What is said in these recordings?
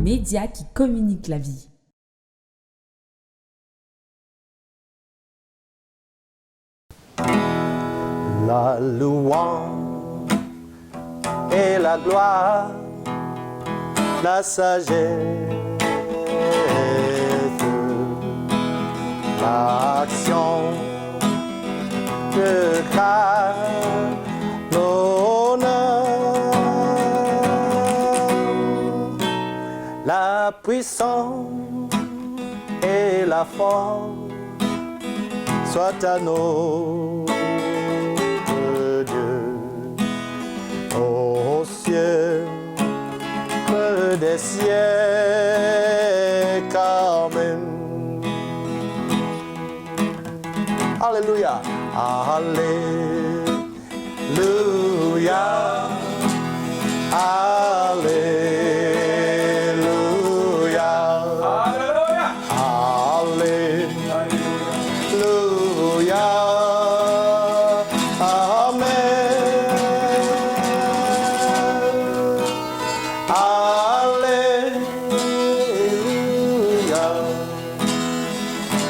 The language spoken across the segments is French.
Média qui communique la vie. La louange et la gloire, la sagesse, l'action de grâce, l'honneur, la puissance et la force soit à notre Dieu. Au ciel des siècles, amen. Alléluia, alléluia, alléluia, alléluia, amen. Alléluia,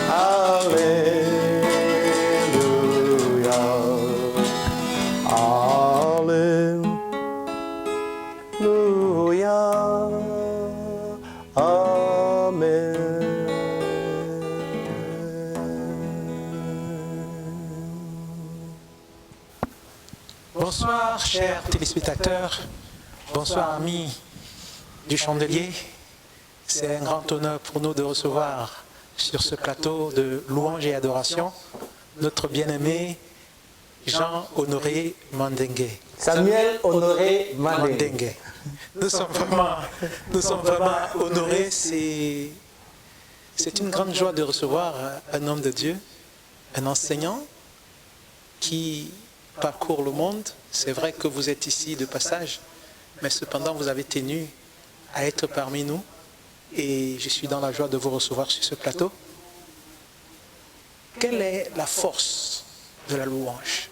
alléluia, alléluia, amen. Bonsoir chers téléspectateurs, bonsoir amis du Chandelier. C'est un grand honneur pour nous de recevoir sur ce plateau de louange et adoration notre bien-aimé Jean-Honoré Mandengue. Samuel Honoré Mandengue. Nous sommes vraiment honorés. C'est une grande joie de recevoir un homme de Dieu, un enseignant qui parcourt le monde. C'est vrai que vous êtes ici de passage, mais cependant vous avez tenu à être parmi nous et je suis dans la joie de vous recevoir sur ce plateau. Quelle est la force de la louange?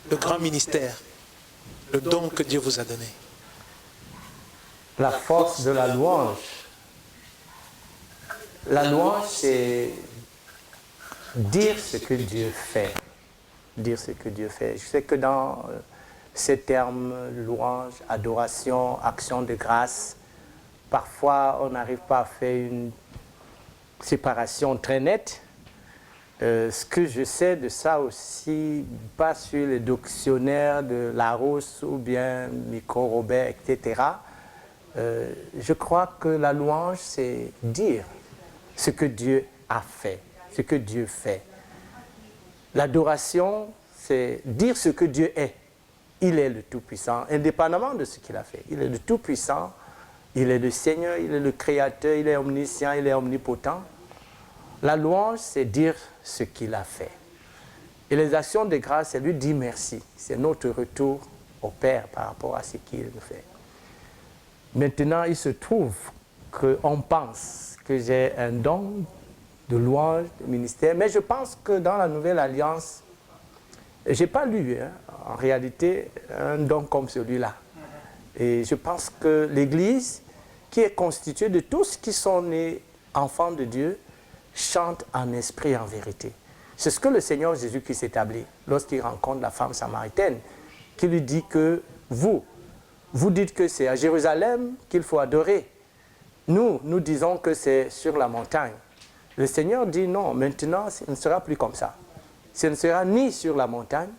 Le grand ministère, le don que Dieu vous a donné. La force de la louange. La louange, c'est dire ce que Dieu fait. Dire ce que Dieu fait. Je sais que dans ces termes, louange, adoration, action de grâce, parfois on n'arrive pas à faire une séparation très nette. Ce que je sais de ça aussi, pas sur les dictionnaires de Larousse ou bien Micro-Robert, etc. Je crois que la louange, c'est dire ce que Dieu a fait, ce que Dieu fait. L'adoration, c'est dire ce que Dieu est. Il est le Tout-Puissant, indépendamment de ce qu'il a fait. Il est le Tout-Puissant, il est le Seigneur, il est le Créateur, il est omniscient, il est omnipotent. La louange, c'est dire ce qu'il a fait. Et les actions de grâce, c'est lui dire merci. C'est notre retour au Père par rapport à ce qu'il nous fait. Maintenant, il se trouve qu'on pense que j'ai un don de louange, de ministère, mais je pense que dans la Nouvelle Alliance, je n'ai pas lu, en réalité, un don comme celui-là. Et je pense que l'Église, qui est constituée de tous qui sont nés enfants de Dieu, chante en esprit et en vérité. C'est ce que le Seigneur Jésus-Christ établit lorsqu'il rencontre la femme samaritaine, qui lui dit que vous dites que c'est à Jérusalem qu'il faut adorer. Nous disons que c'est sur la montagne. Le Seigneur dit non, maintenant, ce ne sera plus comme ça. Ce ne sera ni sur la montagne,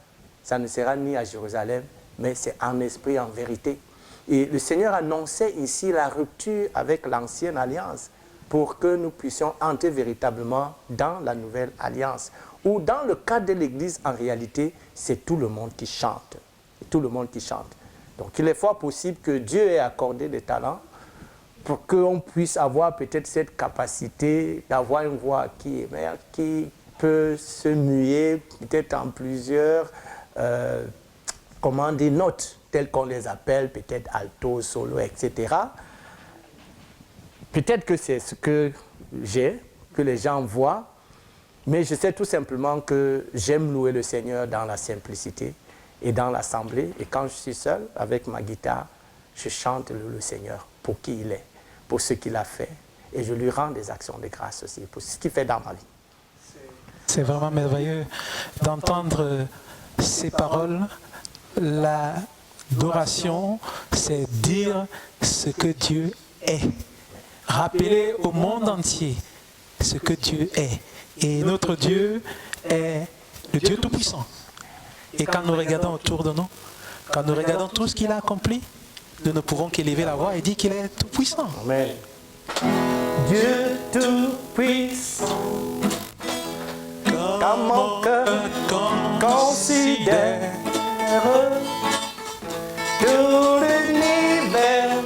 ça ne sera ni à Jérusalem, mais c'est en esprit et en vérité. Et le Seigneur annonçait ici la rupture avec l'ancienne alliance pour que nous puissions entrer véritablement dans la nouvelle alliance. Ou dans le cadre de l'Église, en réalité, c'est tout le monde qui chante. Tout le monde qui chante. Donc il est fort possible que Dieu ait accordé des talents pour qu'on puisse avoir peut-être cette capacité d'avoir une voix qui peut se muer peut-être en plusieurs notes, telles qu'on les appelle, peut-être alto, solo, etc. Peut-être que c'est ce que j'ai, que les gens voient, Mais je sais tout simplement que j'aime louer le Seigneur dans la simplicité et dans l'assemblée. Et quand je suis seul avec ma guitare, je chante le Seigneur pour qui il est, pour ce qu'il a fait. Et je lui rends des actions de grâce aussi pour ce qu'il fait dans ma vie. C'est vraiment merveilleux d'entendre ces paroles. L'adoration, c'est dire ce que Dieu est. Rappeler au monde entier ce que Dieu est. Et notre Dieu est le Dieu Tout-Puissant. Et quand nous regardons autour de nous, quand nous regardons tout ce qu'il a accompli, nous ne pouvons qu'élever la voix et dire qu'il est Tout-Puissant. Amen. Dieu Tout-Puissant, quand mon cœur considère tout l'univers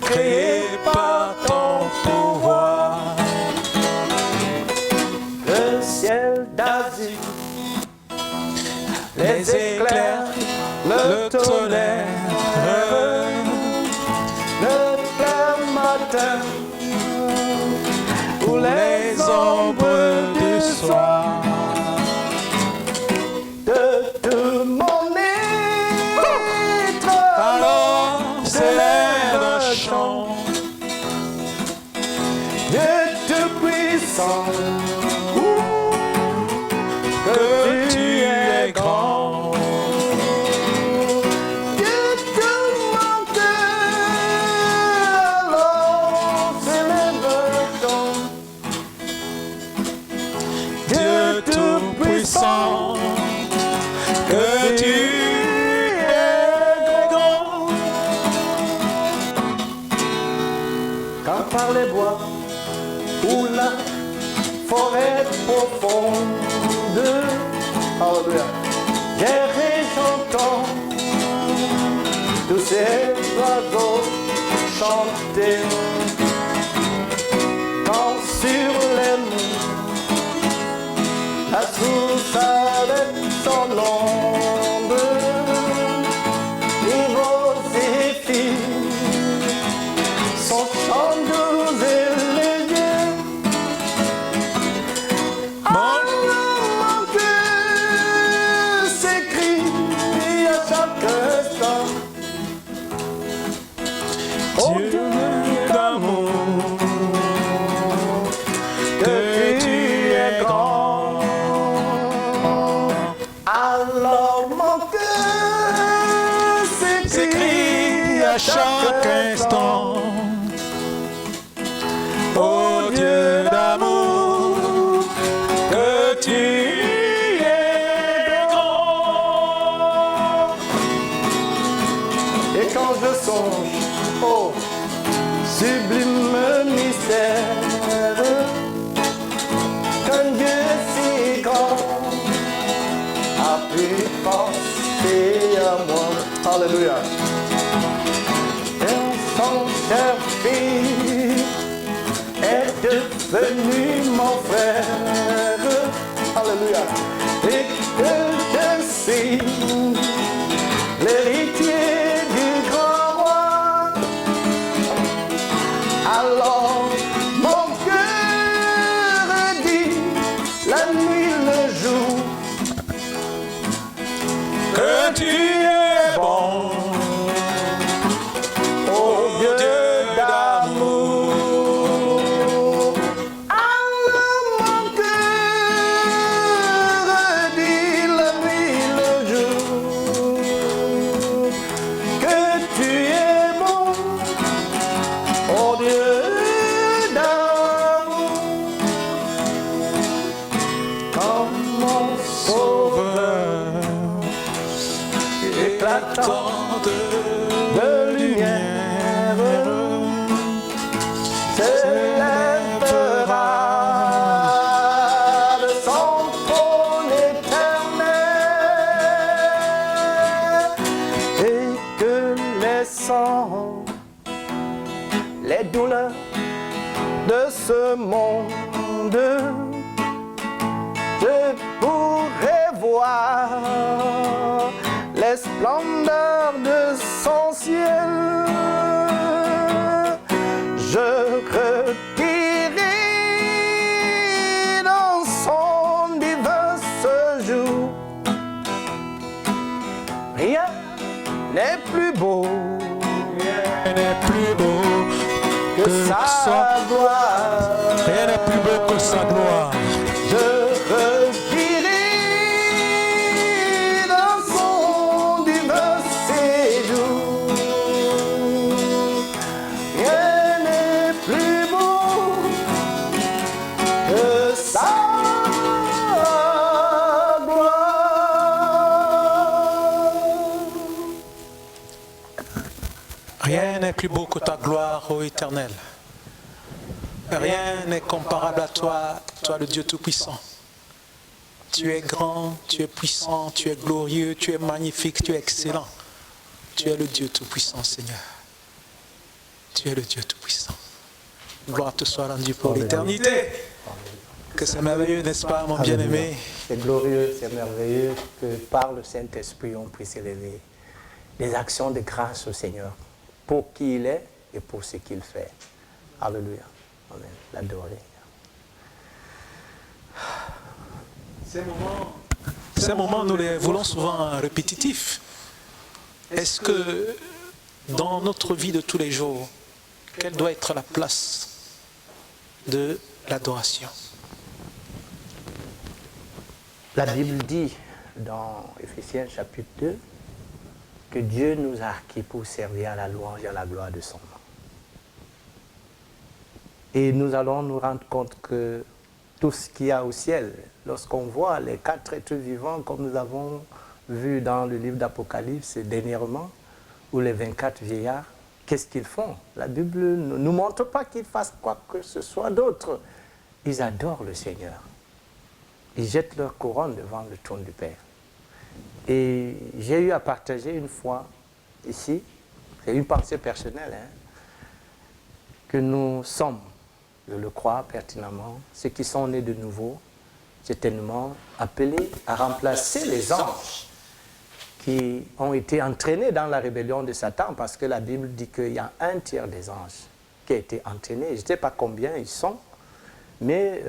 créé par ton pouvoir, le ciel d'azur, les éclairs, le tonnerre, le clair matin, ou les ombres du soir, de tout mon être, alors s'élève un chant. Dieu Tout-Puissant, que tu es grand. Dieu tout mon cœur, alors s'élève un chant. Dieu Tout-Puissant, que tu es grand. Quand par les bois ou la forêt profonde, alléluia, j'ai j'entends tous ces oiseaux chanter. Quand sur les monts la source avec son ombre, et vos zéphyrs, son chant doux et léger. Mon cœur s'écrie à chaque instant. Oh Dieu d'amour, que tu es grand. Alors mon cœur s'écrie à chaque instant. Oh Dieu d'amour, que tu es grand. Et quand je songe au sublime mystère qu'un Dieu si grand a pu penser à moi. Alléluia. Et son cher fils est devenu mon frère. Alléluia. Et que je suis l'héritier du grand roi. Alors mon cœur dit la nuit, le jour, que tu es bon. Oh Dieu d'amour. Alors mon cœur dit la nuit, le jour, que tu es bon. Oh Dieu d'amour, comme mon sauveur, éclatante de lumière, s'élèvera de son trône éternel, et que les sangs, les douleurs de ce monde, je pourrai voir les splendeurs de son ciel. Je retirerai sa gloire. Je revirai dans son divin séjour. Rien n'est plus beau que sa gloire. Rien n'est plus beau que ta gloire, ô Éternel. Rien n'est comparable à toi, toi le Dieu Tout-Puissant. Tu es grand, tu es puissant, tu es glorieux, tu es magnifique, tu es excellent. Tu es le Dieu Tout-Puissant, Seigneur. Tu es le Dieu Tout-Puissant. Gloire te soit rendue pour l'éternité. Que c'est merveilleux, n'est-ce pas, mon bien-aimé? C'est glorieux, c'est merveilleux que par le Saint-Esprit on puisse élever des actions de grâce au Seigneur pour qui il est et pour ce qu'il fait. Alléluia. Amen. L'adorer. Ces moments, nous les voulons souvent répétitifs. Est-ce que dans notre vie de tous les jours, quelle doit être la place de l'adoration? La Bible dit dans Éphésiens chapitre 2 que Dieu nous a acquis pour servir à la louange et à la gloire de son nom. Et nous allons nous rendre compte que tout ce qu'il y a au ciel, lorsqu'on voit les 4 êtres vivants, comme nous avons vu dans le livre d'Apocalypse dernièrement, ou les 24 vieillards, qu'est-ce qu'ils font? La Bible ne nous montre pas qu'ils fassent quoi que ce soit d'autre. Ils adorent le Seigneur. Ils jettent leur couronne devant le trône du Père. Et j'ai eu à partager une fois ici, c'est une pensée personnelle, que nous sommes, je le crois pertinemment, ceux qui sont nés de nouveau, certainement appelés à remplacer les anges qui ont été entraînés dans la rébellion de Satan, parce que la Bible dit qu'il y a 1/3 des anges qui a été entraînés. Je ne sais pas combien ils sont, mais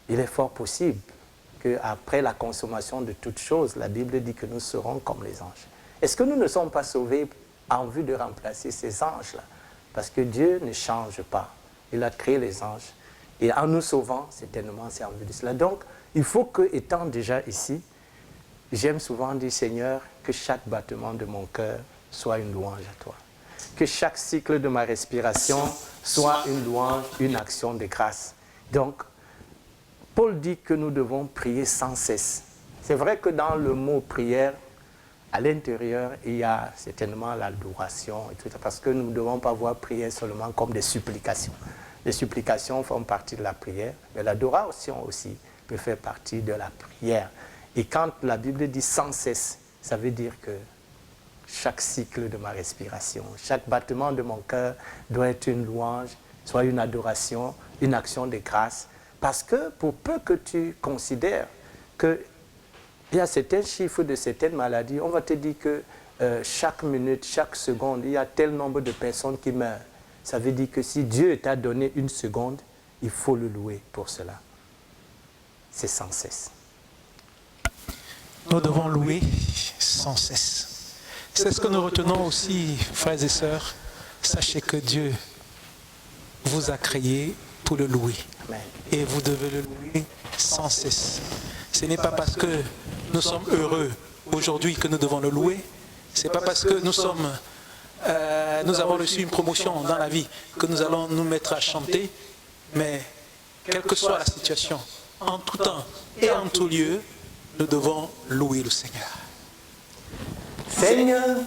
il est fort possible qu'après la consommation de toutes choses, la Bible dit que nous serons comme les anges. Est-ce que nous ne sommes pas sauvés en vue de remplacer ces anges-là? Parce que Dieu ne change pas. Il a créé les anges. Et en nous sauvant, certainement, c'est en vue de cela. Donc, il faut que, étant déjà ici, j'aime souvent dire, Seigneur, que chaque battement de mon cœur soit une louange à toi. Que chaque cycle de ma respiration soit une louange, une action de grâce. Donc, Paul dit que nous devons prier sans cesse. C'est vrai que dans le mot prière, à l'intérieur, il y a certainement l'adoration, et tout ça, parce que nous ne devons pas voir prière seulement comme des supplications. Les supplications font partie de la prière, mais l'adoration aussi peut faire partie de la prière. Et quand la Bible dit sans cesse, ça veut dire que chaque cycle de ma respiration, chaque battement de mon cœur doit être une louange, soit une adoration, une action de grâce. Parce que pour peu que tu considères qu'il y a certains chiffres de certaines maladies, on va te dire que chaque minute, chaque seconde, il y a tel nombre de personnes qui meurent. Ça veut dire que si Dieu t'a donné une seconde, il faut le louer pour cela. C'est sans cesse. Nous devons louer sans cesse. C'est ce que nous retenons aussi, frères et sœurs. Sachez que Dieu vous a créé pour le louer. Amen. Et vous devez le louer sans cesse. Ce n'est pas parce que nous sommes heureux aujourd'hui que nous devons le louer. Ce n'est pas parce que nous avons reçu une promotion dans la vie que nous allons nous mettre à chanter. Mais quelle que soit la situation, en tout temps et en tout lieu, nous devons louer le Seigneur. Seigneur,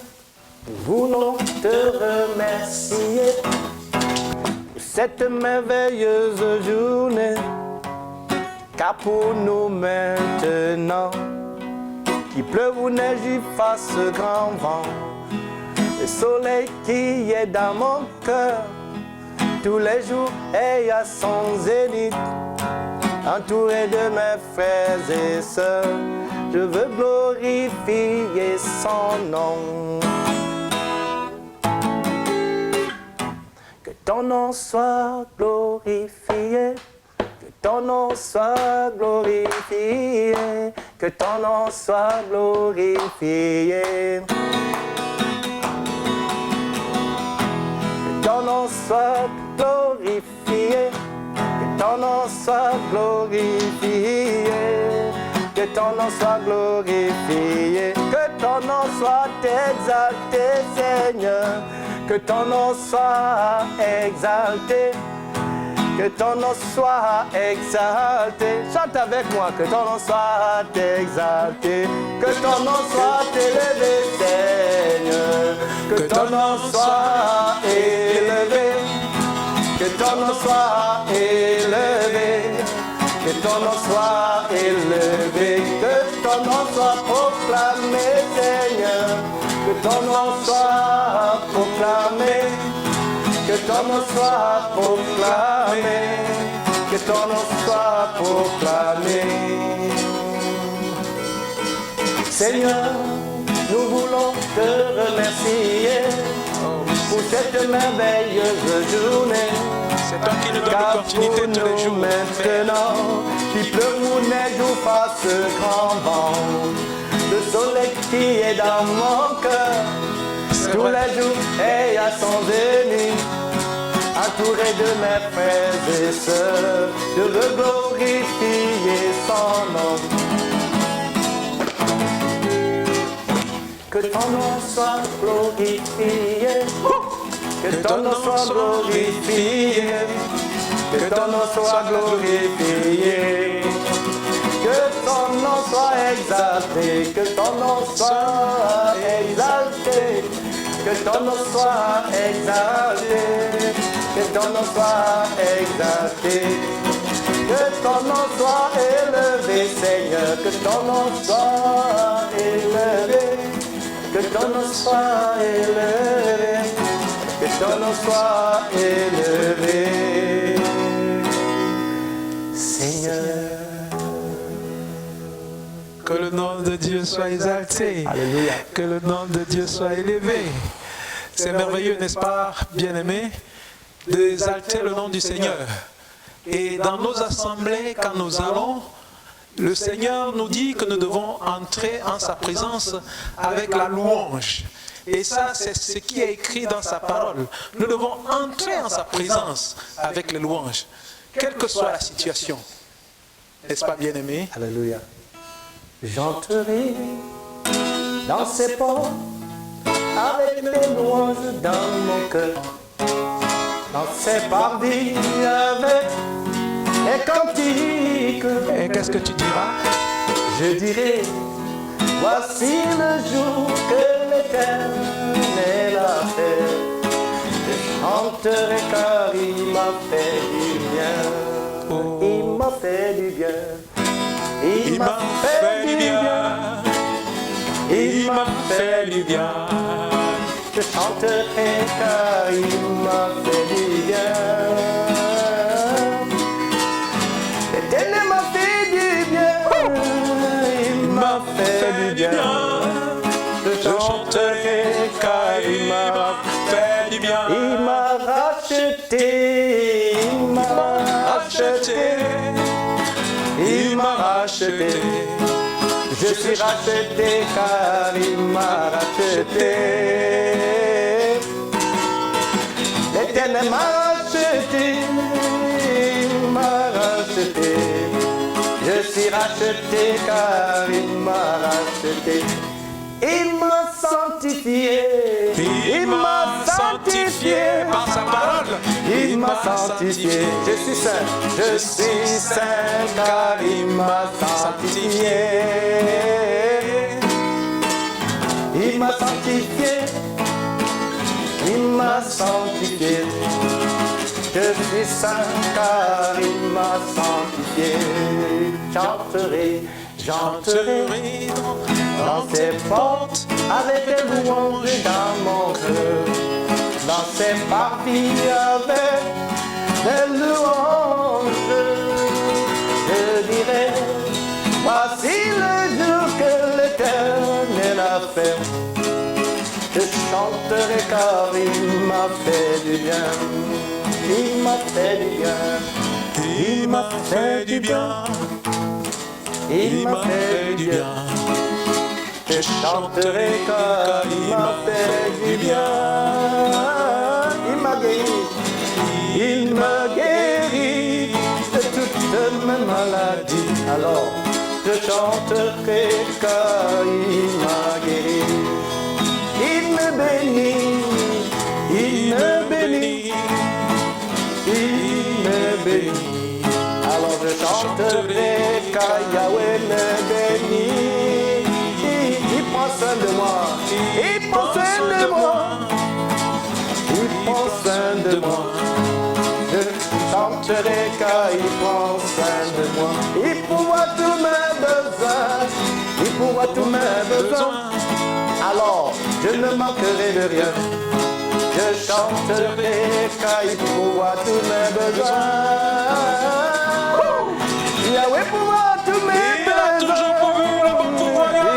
nous voulons te remercier pour cette merveilleuse journée, car pour nous maintenant, qu'il pleuve ou neige, il fasse grand vent, le soleil qui est dans mon cœur, tous les jours est à son zénith, entouré de mes frères et sœurs, je veux glorifier son nom. Que ton nom soit glorifié, que ton nom soit glorifié, que ton nom soit glorifié. Que ton nom soit glorifié, que ton nom soit glorifié, que ton nom soit glorifié, que ton nom soit exalté, Seigneur, que ton nom soit exalté, que ton nom soit exalté. Chante avec moi, que ton nom soit exalté, que ton nom soit élevé, Seigneur, que ton nom soit élevé, que ton nom soit élevé, que ton nom soit élevé, que ton nom soit proclamé, Seigneur, que ton nom soit proclamé, que ton nom soit proclamé, que ton nom soit proclamé. Seigneur, nous voulons te remercier pour cette merveilleuse journée. C'est toi qui nous donnes Car l'opportunité pour tous les nous jours. maintenant, qu'il pleuve ou neige ou fasse grand vent, le soleil qui est dans mon cœur, tous les jours et à son venu, entouré de mes frères et sœurs, je veux glorifier son nom. Que ton nom soit glorifié, que ton nom soit glorifié, que ton nom soit glorifié, que ton nom soit exalté, que ton nom soit exalté, que ton nom soit exalté, que ton nom soit exalté, que ton nom soit élevé, Seigneur, que ton nom soit élevé, que ton nom soit élevé, que ton nom soit élevé, Seigneur. Que le nom de Dieu soit exalté. Alléluia. Que le nom de Dieu soit élevé. C'est merveilleux, n'est-ce pas, bien-aimés, d'exalter le nom du Seigneur. Et dans nos assemblées, quand nous allons, le Seigneur nous dit que nous devons entrer en sa présence avec la louange. Et ça, c'est ce qui est écrit dans sa parole. Nous devons entrer en sa présence avec les louanges, quelle que soit la situation. N'est-ce pas, bien-aimés? Alléluia. J'entrerai dans ses portes avec des louanges dans mon cœur, dans ses parvis avec des cantiques. Et qu'est-ce que tu diras? Je dirai, voici le jour que l'Éternel a fait. Je chanterai car il m'a fait du bien. Oh. Il m'a fait du bien. Il m'a fait du bien. Il m'a fait du bien. Je chanterai car il m'a fait du bien. L'Éternel m'a fait du bien. Il m'a fait du bien. Je chanterai car il m'a fait du bien. Il m'a racheté. Il m'a racheté. Il m'a racheté. Je suis racheté car il m'a racheté. L'Éternel m'a racheté. Il m'a racheté. Je suis racheté car il m'a racheté. Il m'a sanctifié. Il m'a sanctifié par sa parole. Il m'a sanctifié. Je suis saint. Je suis saint car il m'a sanctifié. Il m'a sanctifié. Il m'a sanctifié. Je suis saint car il m'a sanctifié. J'entrerai, j'entrerai dans ses portes avec des louanges dans mon cœur, dans ses parvis avec des louanges. Je dirai, voici le jour que l'Éternel a fait. Je chanterai car il m'a fait du bien. Il m'a fait du bien. Il m'a fait du bien. Il m'a fait du bien. Je chanterai car il m'a fait du bien. Il m'a guéri. Il m'a guéri de Alors, je chanterai car il m'a guéri. Il me bénit, il me bénit, il me bénit. Alors je chanterai car Yahweh me bénit. Il prend soin de moi, il prend soin de moi, il prend soin de moi. Je chanterai car il prend soin de moi. Il pourvoit tous mes besoins, il pourvoit tous mes besoins. Alors je ne manquerai de rien. Je chanterai car il pourvoit tous mes besoins. Yahweh pourvoit tous mes besoins.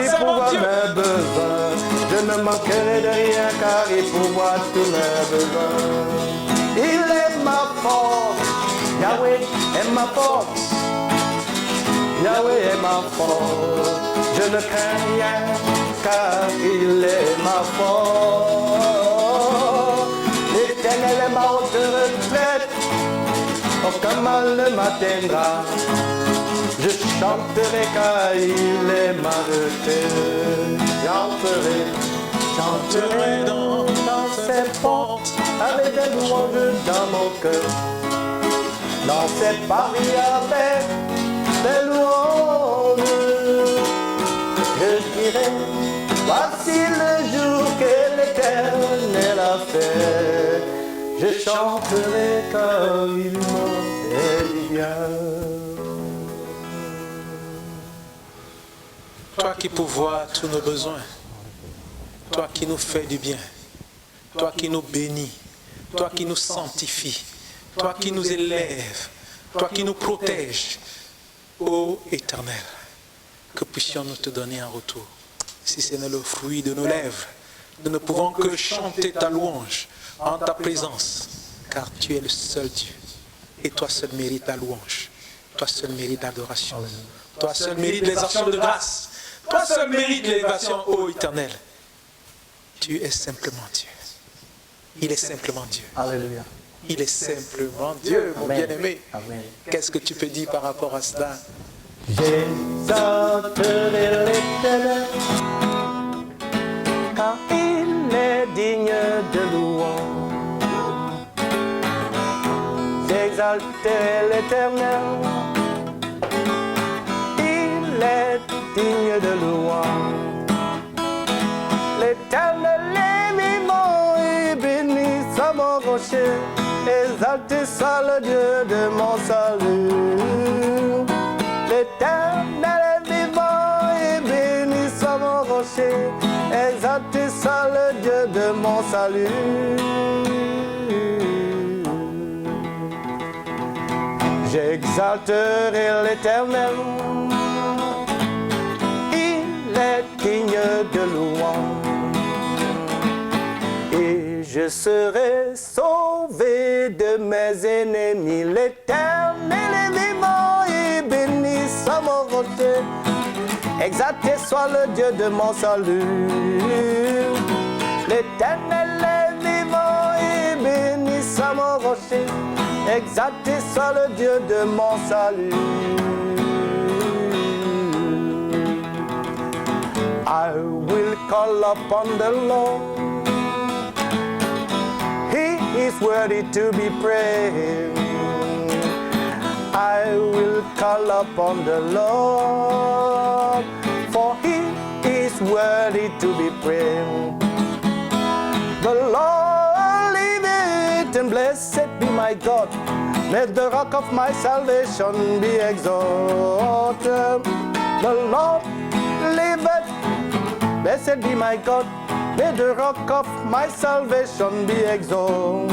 Il pourvoit mes besoins. Je ne manquerai de rien car il pourvoit tous mes besoins. Il est ma force. Yahweh est ma force. Yahweh est ma force. Je ne crains rien car il est ma force. L'Éternel est ma haute retraite. Aucun mal ne m'atteindra. Je chanterai car il est ma retraite. Chanterai dans ses portes avec des louanges dans mon cœur. Dans ses paris avec des louanges. Je dirai, voici le jour que l'Éternel a fait. Je chanterai car il m'a fait du bien. Toi qui pourvois tous nos besoins, toi qui nous fais du bien, toi qui nous bénis, toi qui nous sanctifies, toi qui nous élèves, toi qui nous protèges, ô Éternel, que puissions-nous te donner en retour, si ce n'est le fruit de nos lèvres. Nous ne pouvons que chanter ta louange en ta présence, car tu es le seul Dieu, et toi seul mérites la louange, toi seul mérites l'adoration, toi seul mérites les actions de grâce, toi seul mérites l'élévation, ô Éternel. Tu es simplement Dieu. Il est simplement Dieu. Alléluia. Il est simplement Dieu, mon bien-aimé. Qu'est-ce que tu peux dire par rapport à cela? J'exalterai l'Éternel, car il est digne de louange. J'exalterai l'Éternel, il est digne de louange. L'Éternel est vivant et béni soit mon rocher, exalté soit le Dieu de mon salut. L'Éternel est vivant et béni soit mon rocher, exalté soit le Dieu de mon salut. J'exalterai l'Éternel, il est digne de louange. Et je serai sauvé de mes ennemis. L'Éternel est vivant et béni soit mon rocher, exalté soit le Dieu de mon salut. L'Éternel est vivant et béni soit mon rocher, exalté soit le Dieu de mon salut. I will call upon the Lord. He is worthy to be praised. I will call upon the Lord, for he is worthy to be praised. The Lord liveth, and blessed be my God. May the rock of my salvation be exalted. The Lord liveth, blessed be my God. May the rock of my salvation be exalted.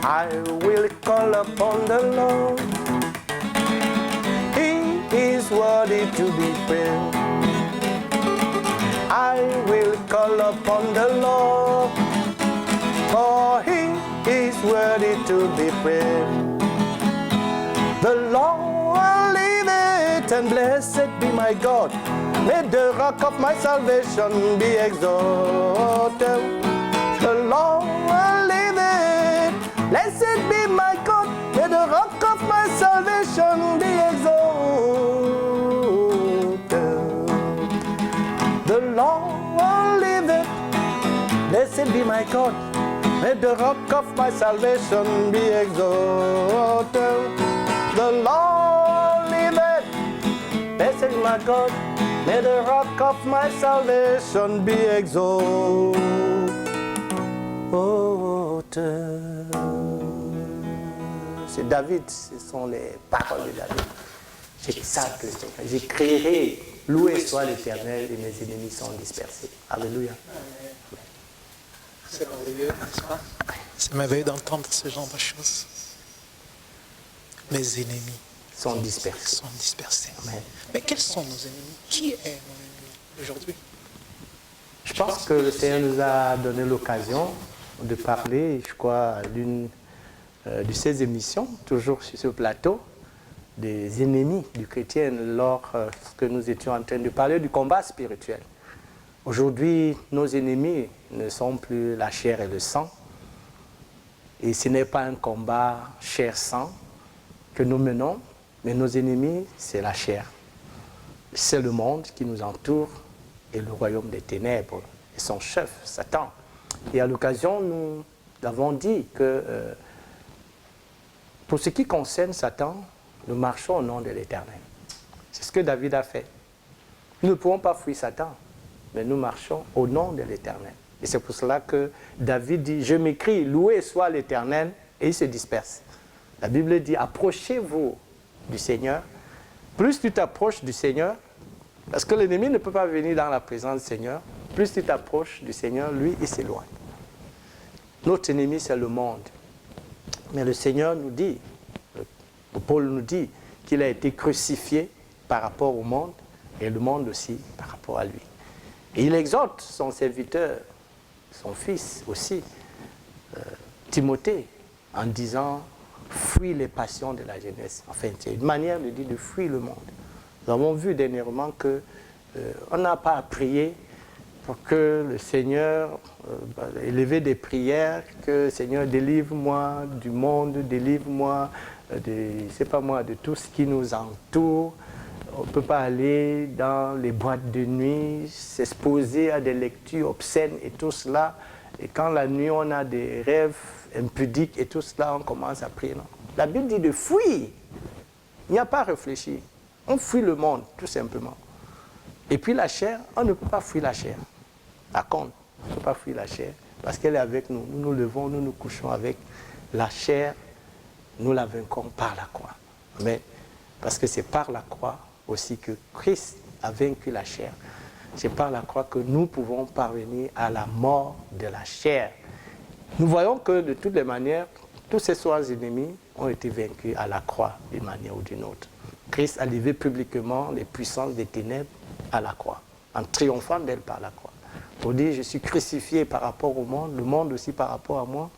I will call upon the Lord. He is worthy to be praised. I will call upon the Lord, for he is worthy to be praised. The Lord liveth, and blessed be my God. May the rock of my salvation be exalted. The Lord liveth, blessed be my God. May the rock rock of my salvation be exalted. The Lord liveth, blessed be my God. May the rock of my salvation be exalted. The Lord liveth, blessed be my God. May the rock of my salvation be exalted. C'est David, ce sont les paroles de David. J'exalte le Seigneur. J'écrirai, loué soit l'Éternel et mes ennemis sont dispersés. Alléluia. C'est merveilleux, n'est-ce pas? C'est merveilleux d'entendre ce genre de choses. Mes ennemis Sont dispersés. sont dispersés. Amen. Mais quels sont nos ennemis? Qui est mon ennemi aujourd'hui? Je pense que le Seigneur nous a donné l'occasion de parler, je crois, à l'une de ces émissions, toujours sur ce plateau, des ennemis du chrétien lorsque nous étions en train de parler du combat spirituel. Aujourd'hui, nos ennemis ne sont plus la chair et le sang. Et ce n'est pas un combat chair-sang que nous menons, mais nos ennemis, c'est la chair. C'est le monde qui nous entoure et le royaume des ténèbres et son chef, Satan. Et à l'occasion, nous avons dit que pour ce qui concerne Satan, nous marchons au nom de l'Éternel. C'est ce que David a fait. Nous ne pouvons pas fuir Satan, mais nous marchons au nom de l'Éternel. Et c'est pour cela que David dit, je m'écris, loué soit l'Éternel, et il se disperse. La Bible dit, approchez-vous du Seigneur. Plus tu t'approches du Seigneur, parce que l'ennemi ne peut pas venir dans la présence du Seigneur, plus tu t'approches du Seigneur, lui, il s'éloigne. Notre ennemi, c'est le monde. Mais le Seigneur nous dit, Paul nous dit qu'il a été crucifié par rapport au monde, et le monde aussi par rapport à lui. Et il exhorte son serviteur, son fils aussi, Timothée, en disant, fuis les passions de la jeunesse. Enfin, c'est une manière de dire de fuir le monde. Nous avons vu dernièrement qu'on n'a pas à prier pour que le Seigneur élève des prières, que Seigneur délivre-moi du monde, délivre-moi de tout ce qui nous entoure. On ne peut pas aller dans les boîtes de nuit, s'exposer à des lectures obscènes et tout cela. Et quand la nuit, on a des rêves impudiques et tout cela, on commence à prier. Non. La Bible dit de fuir. Il n'y a pas à réfléchir. On fuit le monde, tout simplement. Et puis la chair, on ne peut pas fuir la chair. Par contre, on ne peut pas fuir la chair parce qu'elle est avec nous. Nous nous levons, nous nous couchons avec la chair. Nous la vaincrons par la croix. Mais parce que c'est par la croix aussi que Christ a vaincu la chair. C'est par la croix que nous pouvons parvenir à la mort de la chair. Nous voyons que de toutes les manières, tous ces soins ennemis ont été vaincus à la croix d'une manière ou d'une autre. Christ a levé publiquement les puissances des ténèbres à la croix, en triomphant d'elle par la croix. Pour dire, je suis crucifié par rapport au monde, le monde aussi par rapport à moi,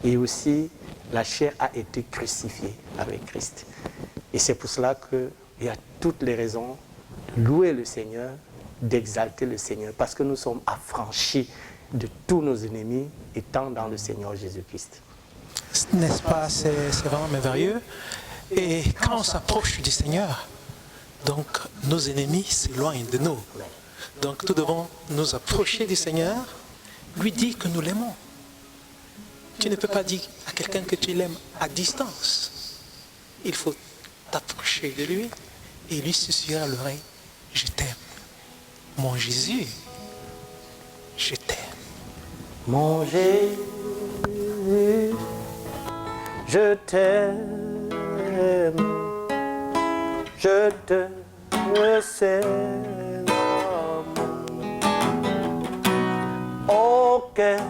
et aussi la chair a été crucifiée avec Christ. Et c'est pour cela qu'il y a toutes les raisons de louer le Seigneur, d'exalter le Seigneur, parce que nous sommes affranchis de tous nos ennemis étant dans le Seigneur Jésus-Christ. N'est-ce pas, c'est vraiment merveilleux. Et quand on s'approche du Seigneur, donc nos ennemis s'éloignent de nous. Donc nous devons nous approcher du Seigneur, lui dire que nous l'aimons. Tu ne peux pas dire à quelqu'un que tu l'aimes à distance. Il faut t'approcher de lui et lui susurrer à l'oreille, je t'aime. Mon Jésus, je t'aime. Mon Jésus, je t'aime, je te célèbre. Oh, quel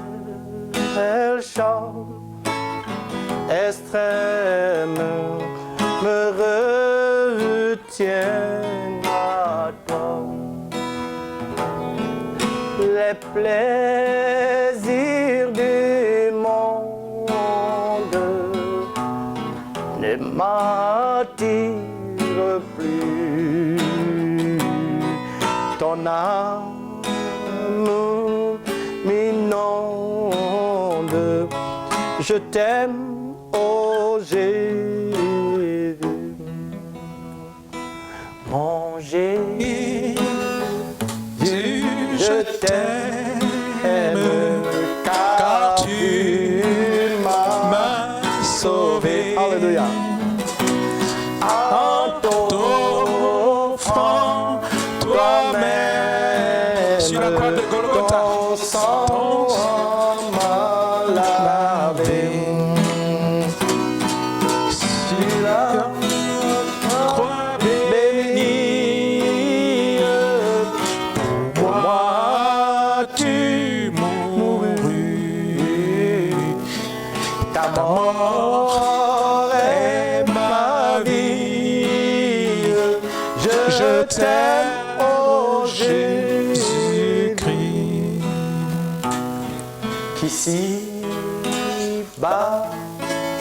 chant extrême me retient à toi. Les plaisirs du monde ne m'attirent plus. Ton âme m'inonde. Je t'aime, oh Jésus. Jésus, je t'aime, car tu m'as sauvé. Alléluia. En t'offrant toi-même, sur la croix de Golgotha, ton sang m'a lavé. Sur la croix bénie, pour moi tu mourus. Ta mort est ma vie. Je t'aime, oh Jésus-Christ. Qu'ici-bas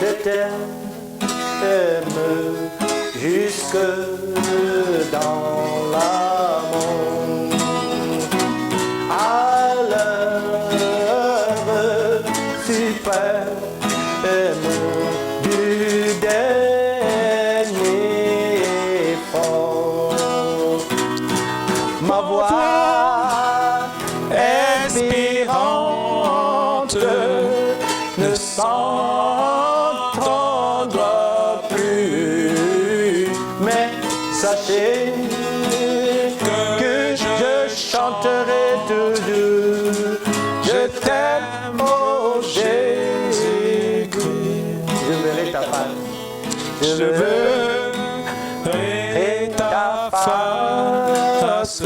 je t'aime jusque dans l'amour. À l'heure suprême du dernier effort, ma voix expirante ne s'entendra plus, mais sachez que je chanterai toujours. Je t'aime, oh Jésus-Christ. Je verrai ta face. Je verrai ta face.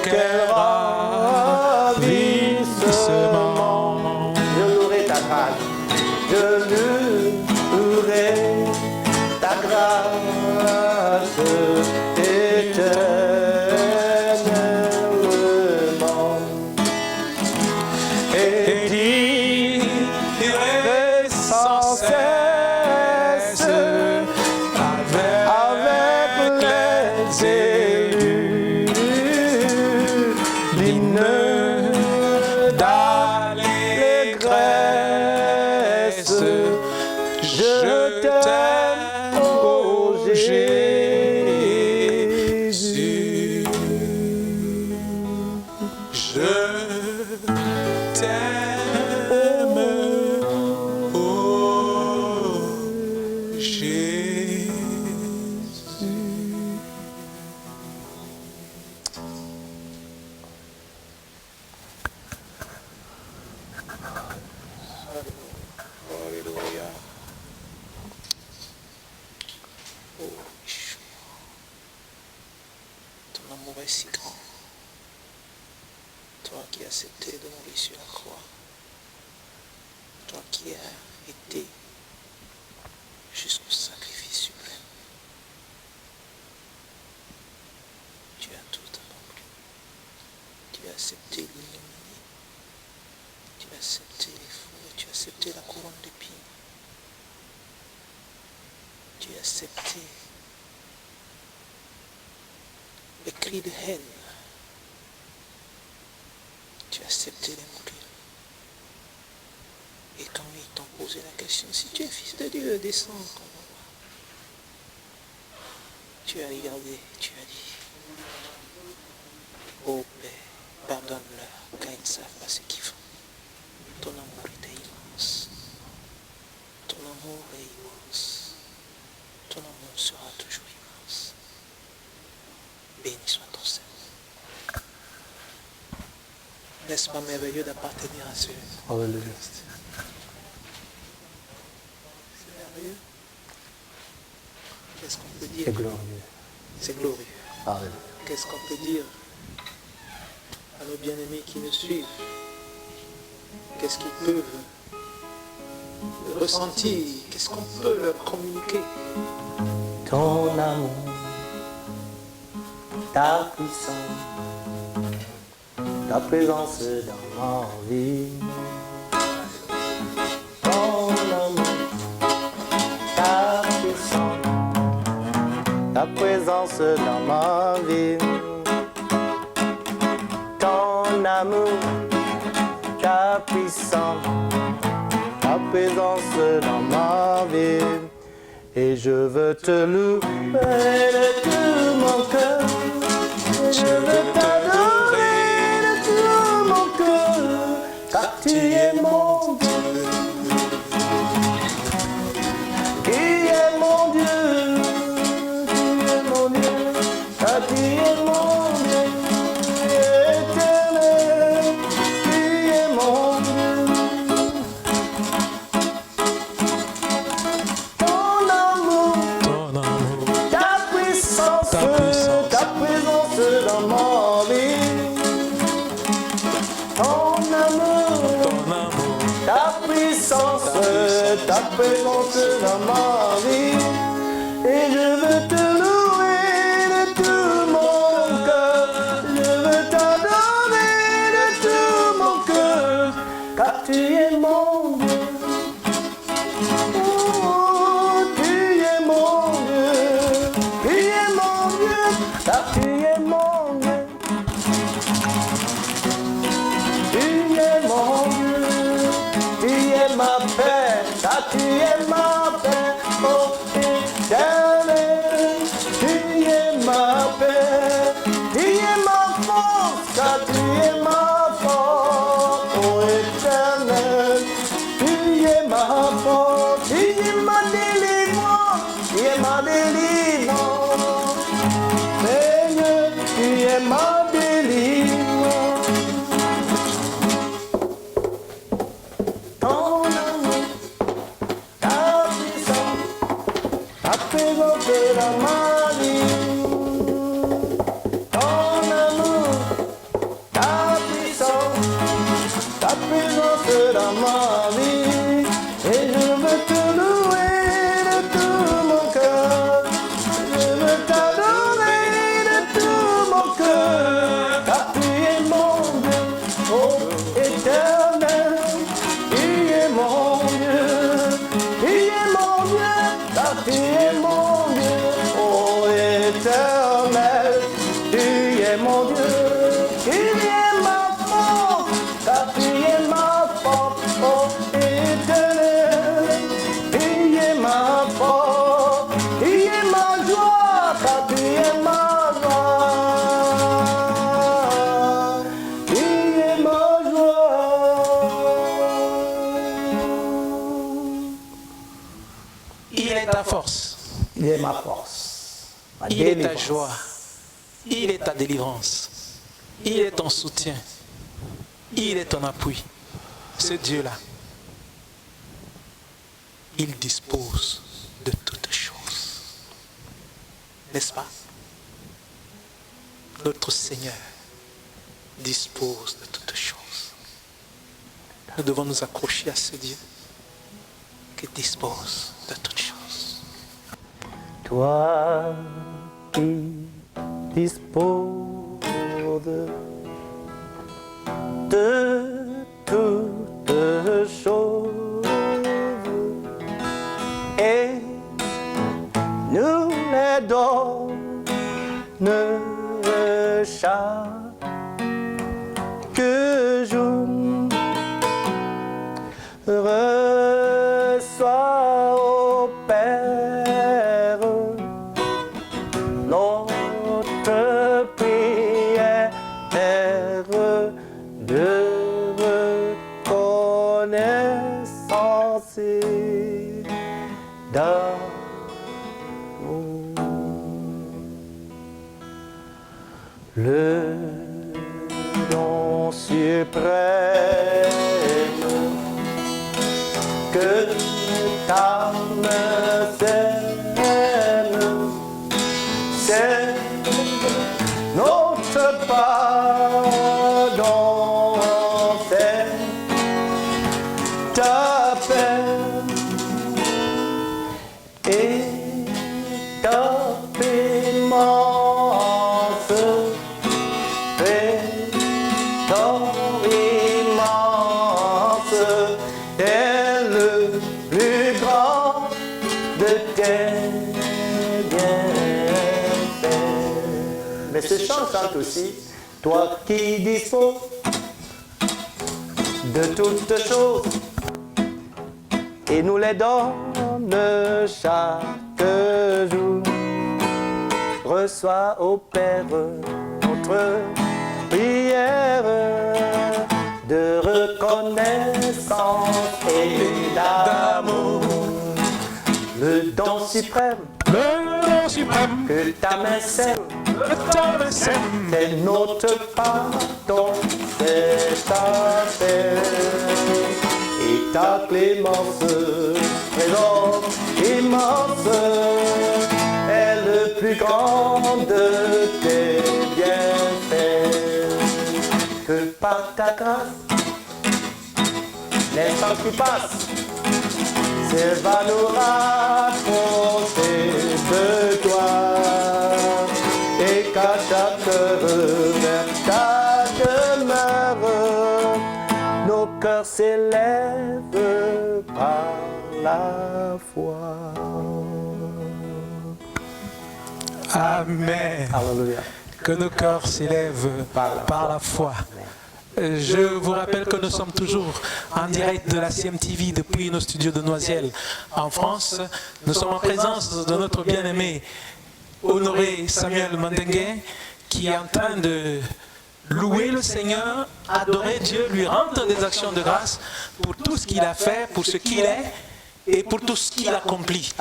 Quel ravissement. Je louerai ta grâce. Je louerai ta grâce éternellement. Et dirai sans cesse avec les élus l'hymne d'allégresse. Je t'aime, oh Jésus. je t'aime, oh Jésus. Alléluia. Oh, Yeshua. Ton amour est si grand. Toi qui as accepté de mourir sur la croix. Toi qui as été jusqu'au sacrifice suprême. Tu as tout accompli. Tu as accepté l'ignominie. Tu as accepté les fous. Tu as accepté la couronne d'épines. Tu as accepté les cris de haine. Tu as accepté les mourir. Et quand ils t'ont posé la question, si tu es fils de Dieu, descends comme moi. Tu as regardé, tu as dit, ô Père, pardonne-leur, car ils ne savent pas ce qu'ils font. Ton amour était immense. Ton amour est immense. Ton amour sera toujours immense. Béni soit ton Seigneur. N'est-ce pas merveilleux d'appartenir à ce Alléluia. C'est merveilleux. Qu'est-ce qu'on peut dire? C'est glorieux. C'est glorieux. Alléluia. Qu'est-ce qu'on peut dire à nos bien-aimés qui nous suivent? Qu'est-ce qu'ils peuvent ressentir? Qu'est-ce qu'on peut leur communiquer? Ton amour, ta puissance, ta présence dans ma vie. Ton amour, ta puissance, ta présence dans ma vie. Ton amour, ta puissance, ta présence dans ma vie. Et je veux te louer de tout mon cœur. je veux t'adorer de tout mon cœur, car tu es mon Dieu. Tu es mon Dieu, car tu es mon Dieu, éternel, tu es mon Dieu. Ton amour, ta puissance, ta présence dans ma vie. Ton amour, ta puissance, ta présence dans ma vie. Et je veux te louer de tout mon cœur. Je veux t'adorer de tout mon cœur, car tu es mon Dieu. Oh, tu es mon Dieu. Tu es mon Dieu, car tu es mon Dieu. Tu es mon Dieu. Tu es ma paix, car tu es ma paix. Oh, éternel, tu es ma paix. Tu es ma force, car tu es ma force. Oh, éternel, tu es ma force. Tu es ma délivrance, tu es ma délivrance. Seigneur, tu es ma délivrance. Ton amour, ta puissance, ta présence dans ma vie. Ton amour, ta puissance, ta présence dans ma vie. Et je veux te louer de tout mon cœur. Je veux t'adorer de tout mon cœur, car tu es mon Dieu. Oh, éternel, tu es mon Dieu. Tu es mon Dieu, car tu es mon Dieu. Oh, éternel, tu es mon Dieu. Tu es ma force, car tu es ma force. Oh, éternel, tu es ma force. Tu es ma joie, car tu es ma joie. Tu es ma joie. Il est ta force, Il est ma force, ma il est ta délivrance. joie, il est ta délivrance, il est ton soutien, il est ton appui. Ce Dieu-là, il dispose de toutes choses. N'est-ce pas? Notre Seigneur dispose de toutes choses. Nous devons nous accrocher à ce Dieu qui dispose de toutes choses. Toi qui disposes de toutes choses et nous les donne chaque jour. Reçois au Père notre prière de reconnaissance et d'amour. Le don suprême que ta main sème, c'est notre pardon, c'est ta paix et ta immense paix, ton immense est le plus grand de tes bienfaits. Mais ce chant chante aussi, toi qui disposes de toutes choses et nous les donne chaque jour. Reçois au Père notre prière de reconnaissance et d'amour. Le don suprême que ta main sème, c'est notre pardon, c'est ta paix et ta clémence présente immense est le plus grand de tes bienfaits. Que par ta grâce, l'instant qui passe, c'est va nous rapprocher de toi et qu'à chaque heure vers ta demeure, nos cœurs s'élèvent par la foi. Amen. Alléluia. Que nos cœurs s'élèvent par la foi. Je vous rappelle que nous sommes toujours en direct de la CMTV depuis nos studios de Noisiel en France. Nous sommes en présence de notre bien-aimé Honoré Samuel Mandengue qui est en train de louer le Seigneur, adorer Dieu, lui rendre des actions de grâce pour tout ce qu'il a fait, pour ce qu'il est et pour tout ce qu'il accomplit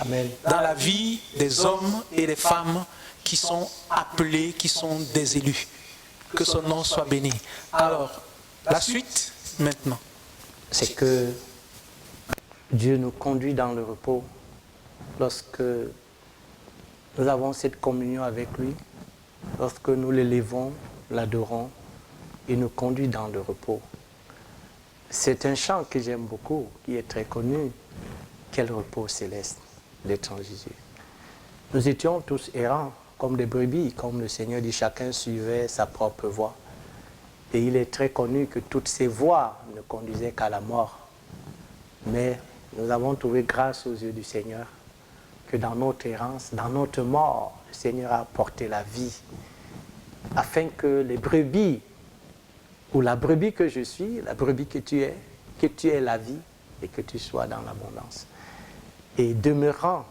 dans la vie des hommes et des femmes qui sont appelés, qui sont des élus. Que son nom soit béni. Alors, la suite, maintenant. C'est que Dieu nous conduit dans le repos lorsque nous avons cette communion avec lui, lorsque nous l'élevons, l'adorons, il nous conduit dans le repos. C'est un chant que j'aime beaucoup, qui est très connu. Quel repos céleste, l'être en Jésus. Nous étions tous errants, comme des brebis, comme le Seigneur dit, chacun suivait sa propre voie. Et il est très connu que toutes ces voies ne conduisaient qu'à la mort. Mais nous avons trouvé grâce aux yeux du Seigneur que dans notre errance, dans notre mort, le Seigneur a apporté la vie, afin que les brebis, ou la brebis que je suis, la brebis que tu aies la vie et que tu sois dans l'abondance. Et demeurant,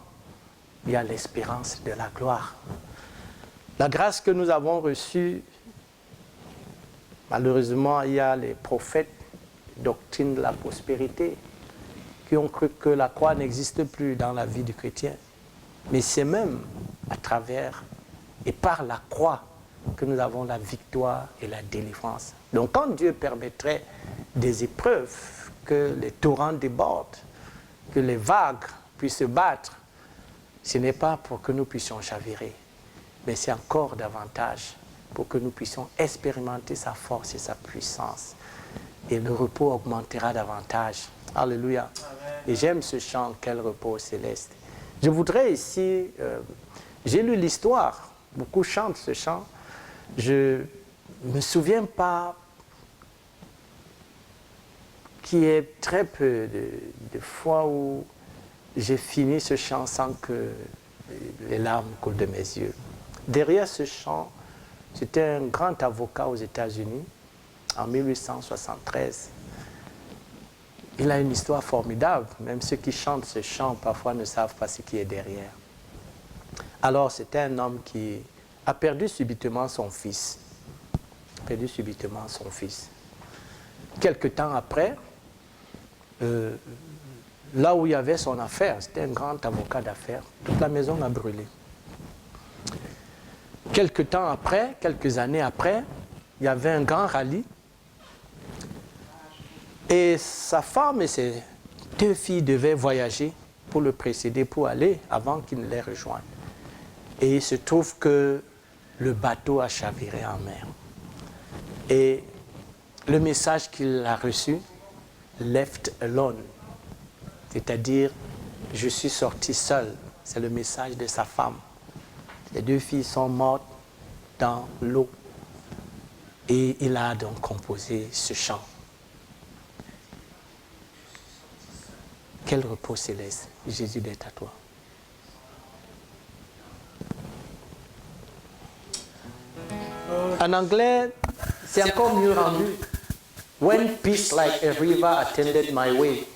il y a l'espérance de la gloire. La grâce que nous avons reçue, malheureusement, il y a les prophètes, doctrine de la prospérité, qui ont cru que la croix n'existe plus dans la vie du chrétien. Mais c'est même à travers et par la croix que nous avons la victoire et la délivrance. Donc quand Dieu permettrait des épreuves, que les torrents débordent, que les vagues puissent se battre, ce n'est pas pour que nous puissions chavirer, mais c'est encore davantage pour que nous puissions expérimenter sa force et sa puissance. Et le repos augmentera davantage. Alléluia. Amen. Et j'aime ce chant, quel repos céleste. Je voudrais ici, j'ai lu l'histoire, beaucoup chantent ce chant. Je ne me souviens pas qu'il y ait très peu de fois où j'ai fini ce chant sans que les larmes coulent de mes yeux. Derrière ce chant, c'était un grand avocat aux États-Unis, en 1873. Il a une histoire formidable. Même ceux qui chantent ce chant, parfois, ne savent pas ce qui est derrière. Alors, c'était un homme qui a perdu subitement son fils. Quelque temps après, là où il y avait son affaire, c'était un grand avocat d'affaires, toute la maison a brûlé. Quelque temps après, quelques années après, il y avait un grand rallye. Et sa femme et ses 2 filles devaient voyager pour le précéder, pour aller avant qu'il ne les rejoigne. Et il se trouve que le bateau a chaviré en mer. Et le message qu'il a reçu, left alone, c'est-à-dire je suis sorti seul, c'est le message de sa femme. Les 2 filles sont mortes dans l'eau. Et il a donc composé ce chant. Quel repos céleste, Jésus d'être à toi. En anglais, c'est encore mieux rendu. When peace like a river attended my way,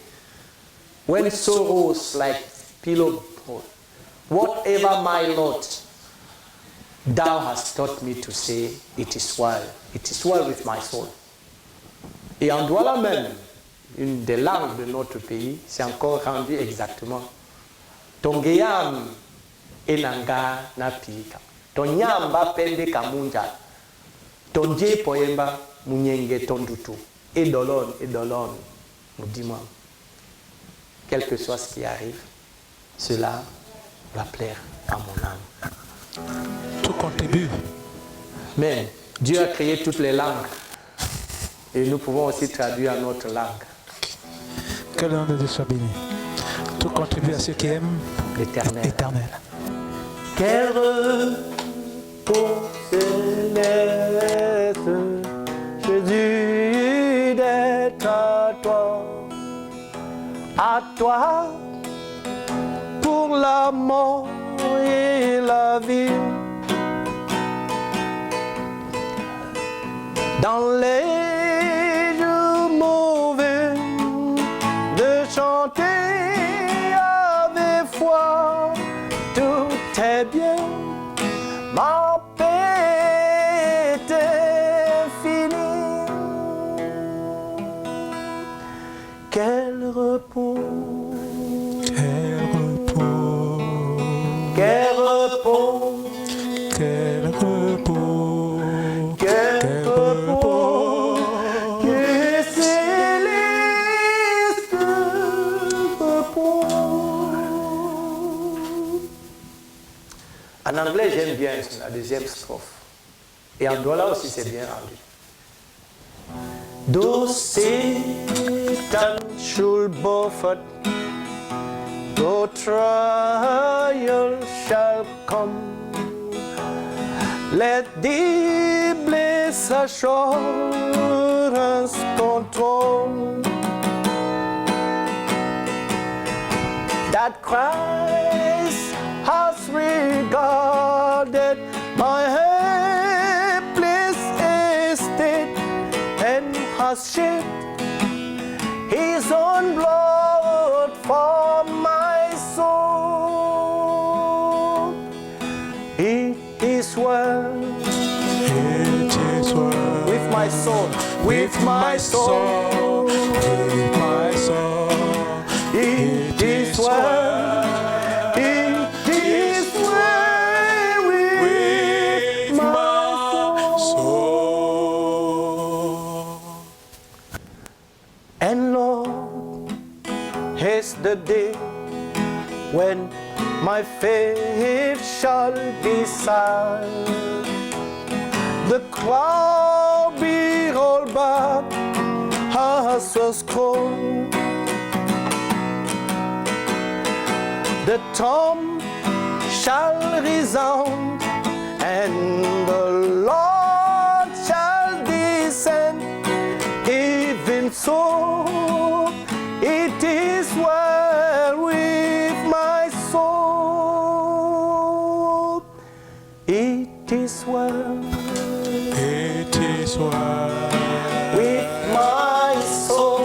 when sorrows like pillow, whatever my lot, Thou hast taught me to say, it is well with my soul. Et en Douala même, une des langues de notre pays, c'est encore rendu exactement. Tongeyam enanga na pika. Tonyamba pende kamunja. Tonje poemba munyenge tondutu. Edolon, moudima. Quel que soit ce qui arrive, cela va plaire à mon âme. Tout contribue. Mais Dieu a créé toutes les langues. Et nous pouvons aussi traduire notre langue. Que le nom de Dieu soit béni. Tout contribue à ceux qui aiment L'Éternel. Quel repos se laisse, Jésus, d'être à toi, pour la mort et la vie. Dans les jours mauvais, de chanter avec foi, tout est bien, ma paix est finie. Quel repos, Quel repos, quel repos, quel repos, quel repos, que céleste repos. En anglais, j'aime bien la deuxième strophe. Et en Douala aussi, c'est bien rendu. Though Satan should buffet, though trial shall come, let thee bless assurance control that Christ has regarded my helpless estate and has shed his own blood for my soul. It is well it is well with my soul, with my soul. with my soul. It is well, it is well with my soul. And Lord, haste the day when my faith shall be silent. The cloud be rolled back as a scroll. The tomb shall resound, and the Lord shall descend. Even so, it is well with my soul. It is well It is well with my soul.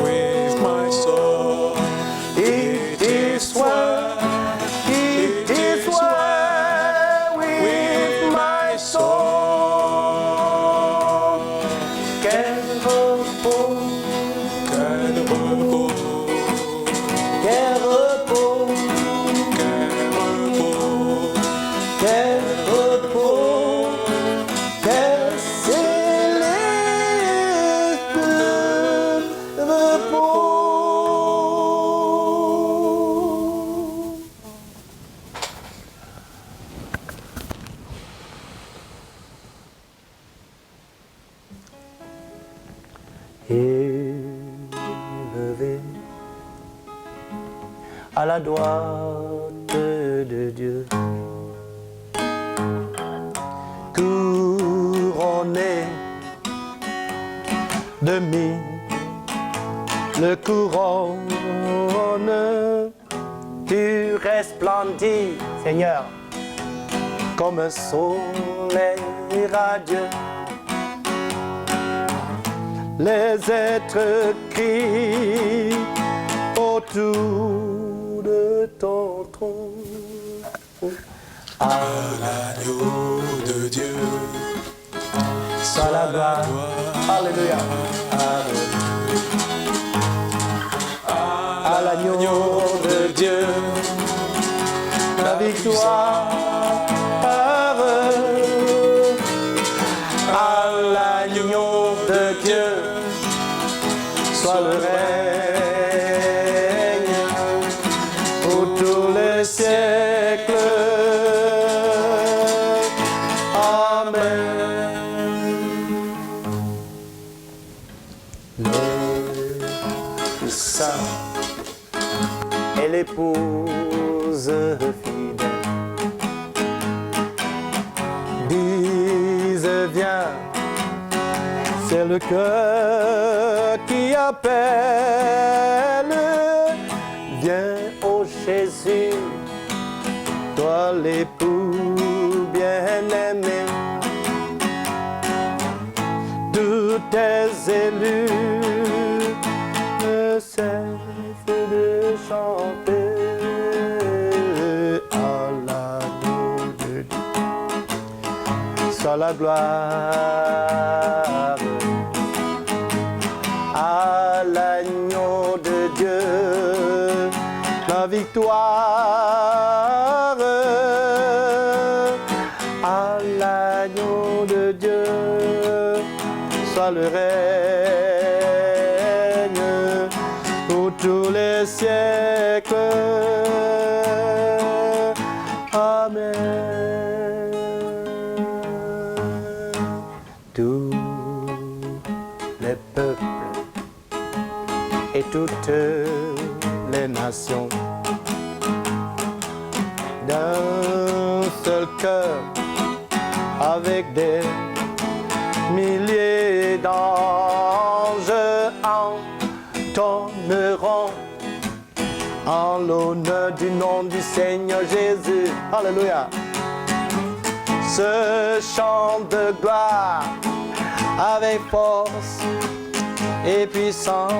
with my soul. It is well, it is well with my soul. Quel repos, Quel repos, quel repos, quel repos, quel repos, quel céleste repos. Élevé à la droite de Dieu, couronné de le couronne, tu resplendis, Seigneur, comme un soleil radieux. Les êtres crient autour de ton trône. À l'agneau Dieu. Soit la gloire. Alléluia. À l'agneau de Dieu, la victoire. À l'agneau de Dieu, soit le règne pour tous les siècles. Le Saint et l'épouse fidèle disent viens, c'est le cœur qui appelle. Viens, ô Jésus, toi l'époux bien-aimé. Tous tes élus ne cessent de chanter à l'agneau de Dieu. Soit la gloire à l'agneau de Dieu, la victoire à l'agneau de Dieu. Soit le règne pour tous les siècles. Amen. Tous les peuples et toutes les nations d'un seul cœur avec des milliers d'anges entonneront en l'honneur du nom du Seigneur Jésus. Alléluia. Ce chant de gloire avec force et puissance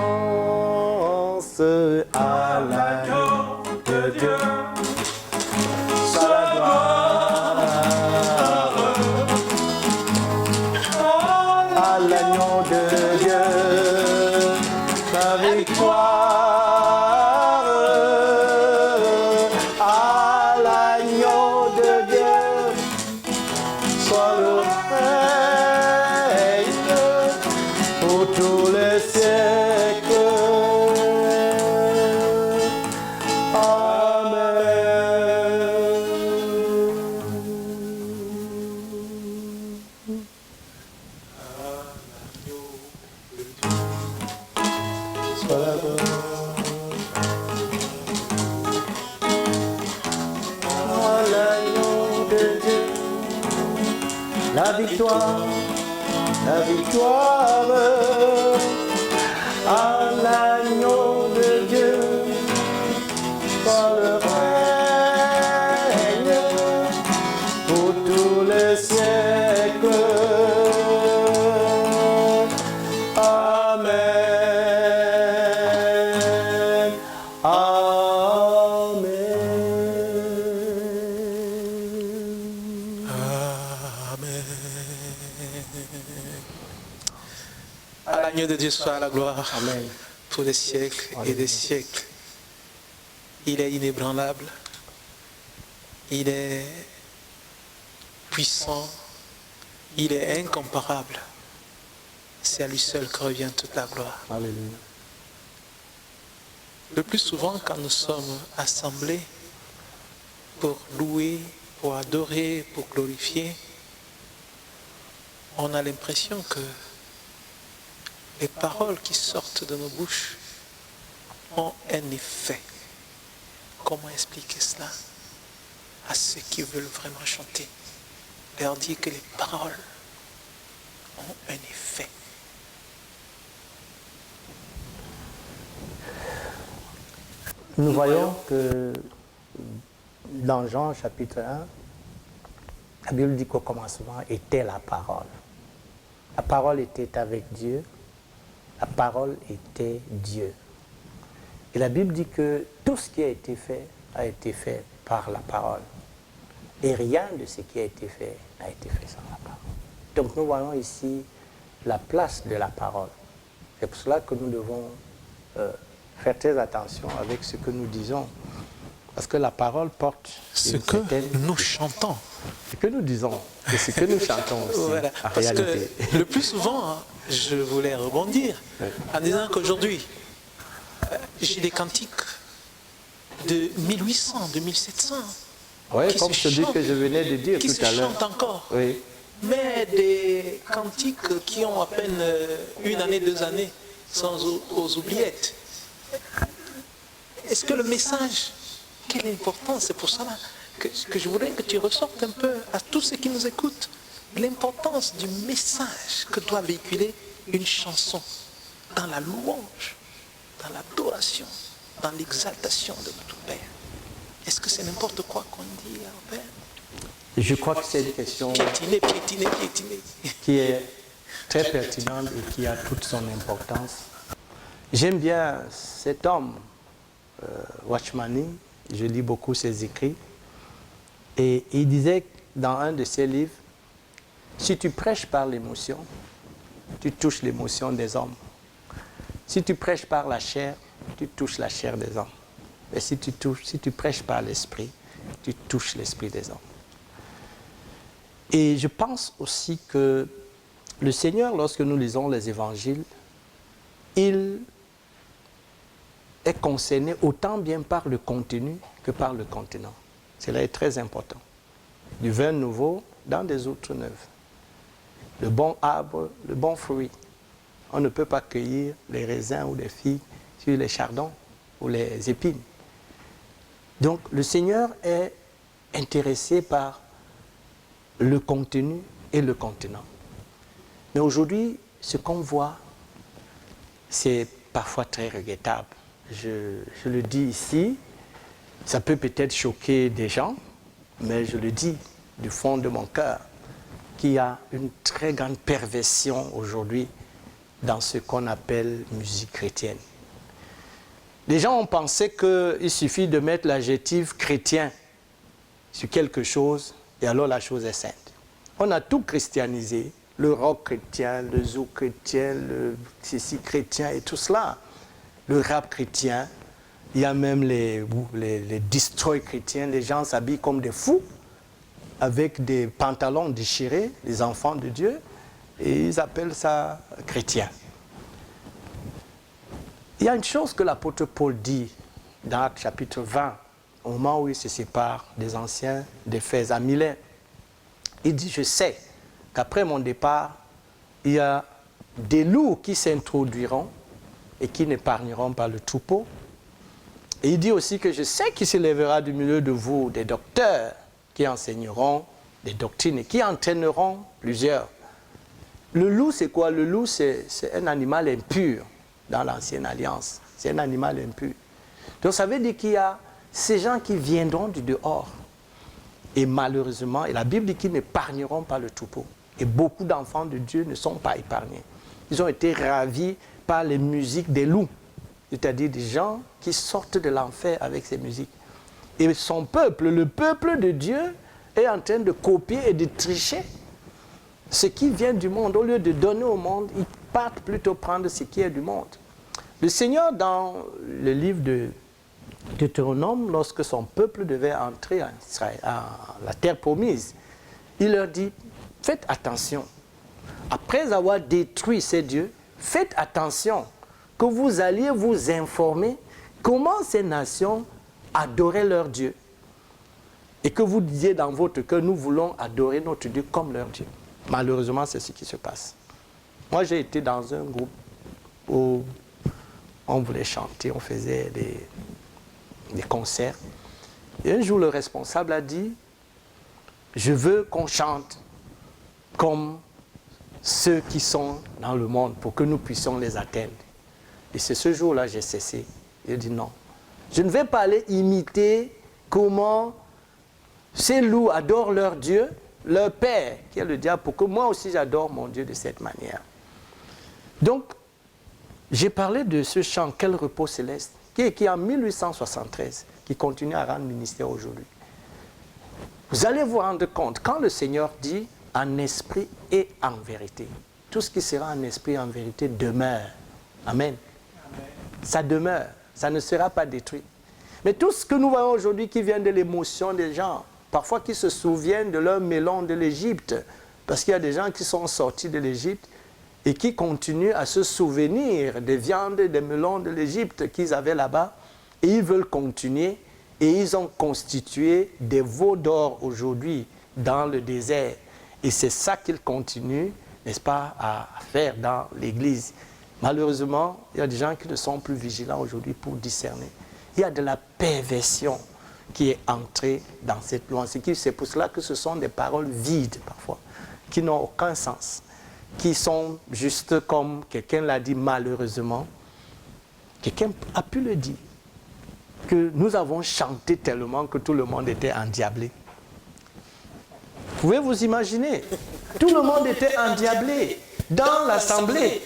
à l'agneau de Dieu. Soit la gloire à l'agneau de Dieu, la victoire à l'agneau de Dieu, soit le règne pour tous les siècles. La victoire à l'agneau de Dieu, par le règne pour tous les siècles. Amen. Amen. À l'agneau de Dieu soit la gloire. Amen. Pour des siècles et des siècles. Il est inébranlable. Il est puissant. Il est incomparable. C'est à lui seul que revient toute la gloire. Alléluia. Le plus souvent, quand nous sommes assemblés pour louer, pour adorer, pour glorifier, on a l'impression que les paroles qui sortent de nos bouches ont un effet. Comment expliquer cela à ceux qui veulent vraiment chanter? Leur dire que les paroles ont un effet. Nous voyons que dans Jean chapitre 1, la Bible dit qu'au commencement était la parole. La parole était avec Dieu. La parole était Dieu. Et la Bible dit que tout ce qui a été fait par la parole. Et rien de ce qui a été fait n'a été fait sans la parole. Donc nous voyons ici la place de la parole. C'est pour cela que nous devons faire très attention avec ce que nous disons. Parce que la parole porte ce que nous chantons. Ce que nous disons et ce que nous chantons aussi, voilà. en Parce réalité. que le plus souvent, je voulais rebondir en disant qu'aujourd'hui, j'ai des cantiques de 1800, de 1700. Oui, qui comme se celui chantent, que je venais de dire qui tout se à l'heure. chantent encore. Oui. Mais des cantiques qui ont à peine une année, 2 années, sans aux oubliettes. Est-ce que le message, quelle importance, c'est pour ça que je voudrais que tu ressortes un peu à tous ceux qui nous écoutent, l'importance du message que doit véhiculer une chanson dans la louange, dans l'adoration, dans l'exaltation de notre Père. Est-ce que c'est n'importe quoi qu'on dit au Père? Je crois que c'est une question Piétiner, piétiner, piétiner. qui est très pertinente et qui a toute son importance. J'aime bien cet homme, Watchmani, je lis beaucoup ses écrits, et il disait dans un de ses livres, si tu prêches par l'émotion, tu touches l'émotion des hommes. Si tu prêches par la chair, tu touches la chair des hommes. Et si tu prêches par l'esprit, tu touches l'esprit des hommes. Et je pense aussi que le Seigneur, lorsque nous lisons les évangiles, il est concerné autant bien par le contenu que par le contenant. Cela est très important. Du vin nouveau dans des outres neuves. Le bon arbre, le bon fruit. On ne peut pas cueillir les raisins ou les figues sur les chardons ou les épines. Donc le Seigneur est intéressé par le contenu et le contenant. Mais aujourd'hui, ce qu'on voit, c'est parfois très regrettable. Je le dis ici, ça peut peut-être choquer des gens, mais je le dis du fond de mon cœur, qu'il y a une très grande perversion aujourd'hui dans ce qu'on appelle musique chrétienne. Les gens ont pensé qu'il suffit de mettre l'adjectif chrétien sur quelque chose et alors la chose est sainte. On a tout christianisé, le rock chrétien, le zouk chrétien, le ceci chrétien et tout cela. Le rap chrétien, il y a même les destroy chrétiens, les gens s'habillent comme des fous avec des pantalons déchirés, les enfants de Dieu, et ils appellent ça chrétien. Il y a une chose que l'apôtre Paul dit dans Actes chapitre 20, au moment où il se sépare des anciens d'Éphèse à Milet. Il dit, je sais qu'après mon départ, il y a des loups qui s'introduiront et qui n'épargneront pas le troupeau. Et il dit aussi que je sais qu'il se lèvera du milieu de vous des docteurs qui enseigneront des doctrines et qui entraîneront plusieurs. Le loup, c'est quoi? Le loup, c'est un animal impur dans l'Ancienne Alliance. C'est un animal impur. Donc ça veut dire qu'il y a ces gens qui viendront du dehors. Et malheureusement, et la Bible dit qu'ils n'épargneront pas le troupeau. Et beaucoup d'enfants de Dieu ne sont pas épargnés. Ils ont été ravis par les musiques des loups. C'est-à-dire des gens qui sortent de l'enfer avec ces musiques. Et son peuple, le peuple de Dieu, est en train de copier et de tricher ce qui vient du monde. Au lieu de donner au monde, ils partent plutôt prendre ce qui est du monde. Le Seigneur, dans le livre de Deutéronome, lorsque son peuple devait entrer en Israël, à la terre promise, il leur dit, faites attention. Après avoir détruit ces dieux, faites attention que vous alliez vous informer comment ces nations adoraient leur Dieu. Et que vous disiez dans votre cœur, nous voulons adorer notre Dieu comme leur Dieu. Malheureusement, c'est ce qui se passe. Moi, j'ai été dans un groupe où on voulait chanter, on faisait des concerts. Et un jour, le responsable a dit, je veux qu'on chante comme ceux qui sont dans le monde pour que nous puissions les atteindre. Et c'est ce jour-là que j'ai cessé. Il a dit non. Je ne vais pas aller imiter comment ces loups adorent leur Dieu, leur Père, qui est le diable, pour que moi aussi j'adore mon Dieu de cette manière. Donc, j'ai parlé de ce chant « Quel repos céleste » qui est en 1873, qui continue à rendre ministère aujourd'hui. Vous allez vous rendre compte, quand le Seigneur dit en esprit et en vérité, tout ce qui sera en esprit et en vérité demeure. Amen. Ça demeure, ça ne sera pas détruit. Mais tout ce que nous voyons aujourd'hui qui vient de l'émotion des gens, parfois qui se souviennent de leur melon de l'Égypte, parce qu'il y a des gens qui sont sortis de l'Égypte et qui continuent à se souvenir des viandes et des melons de l'Égypte qu'ils avaient là-bas, et ils veulent continuer, et ils ont constitué des veaux d'or aujourd'hui dans le désert. Et c'est ça qu'ils continuent, n'est-ce pas, à faire dans l'Église. Malheureusement, il y a des gens qui ne sont plus vigilants aujourd'hui pour discerner. Il y a de la perversion qui est entrée dans cette loi. C'est pour cela que ce sont des paroles vides parfois, qui n'ont aucun sens, qui sont juste comme quelqu'un l'a dit malheureusement. Quelqu'un a pu le dire, que nous avons chanté tellement que tout le monde était endiablé. Vous pouvez vous imaginer, tout le monde était endiablé dans l'assemblée.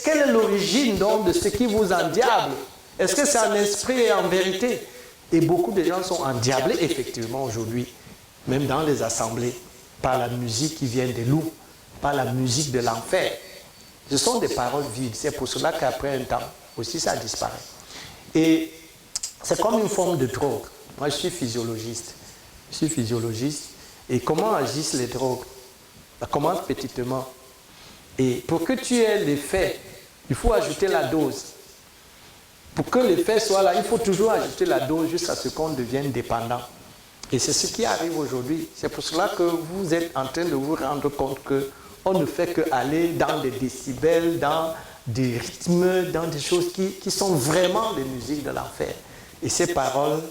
Quelle est l'origine donc de ce qui vous endiable? Est-ce que c'est en esprit et en vérité? Et beaucoup de gens sont endiablés effectivement aujourd'hui, même dans les assemblées, par la musique qui vient des loups, par la musique de l'enfer. Ce sont des paroles vides. C'est pour cela qu'après un temps, aussi ça disparaît. Et c'est comme une forme de drogue. Moi, je suis physiologiste. Et comment agissent les drogues? Ça commence petitement. Et pour que tu aies l'effet, il faut ajouter la dose. Pour que l'effet soit là, il faut toujours ajouter la dose jusqu'à ce qu'on devienne dépendant. Et c'est ce qui arrive aujourd'hui. C'est pour cela que vous êtes en train de vous rendre compte qu'on ne fait qu'aller dans des décibels, dans des rythmes, dans des choses qui sont vraiment des musiques de l'enfer. Et ces paroles,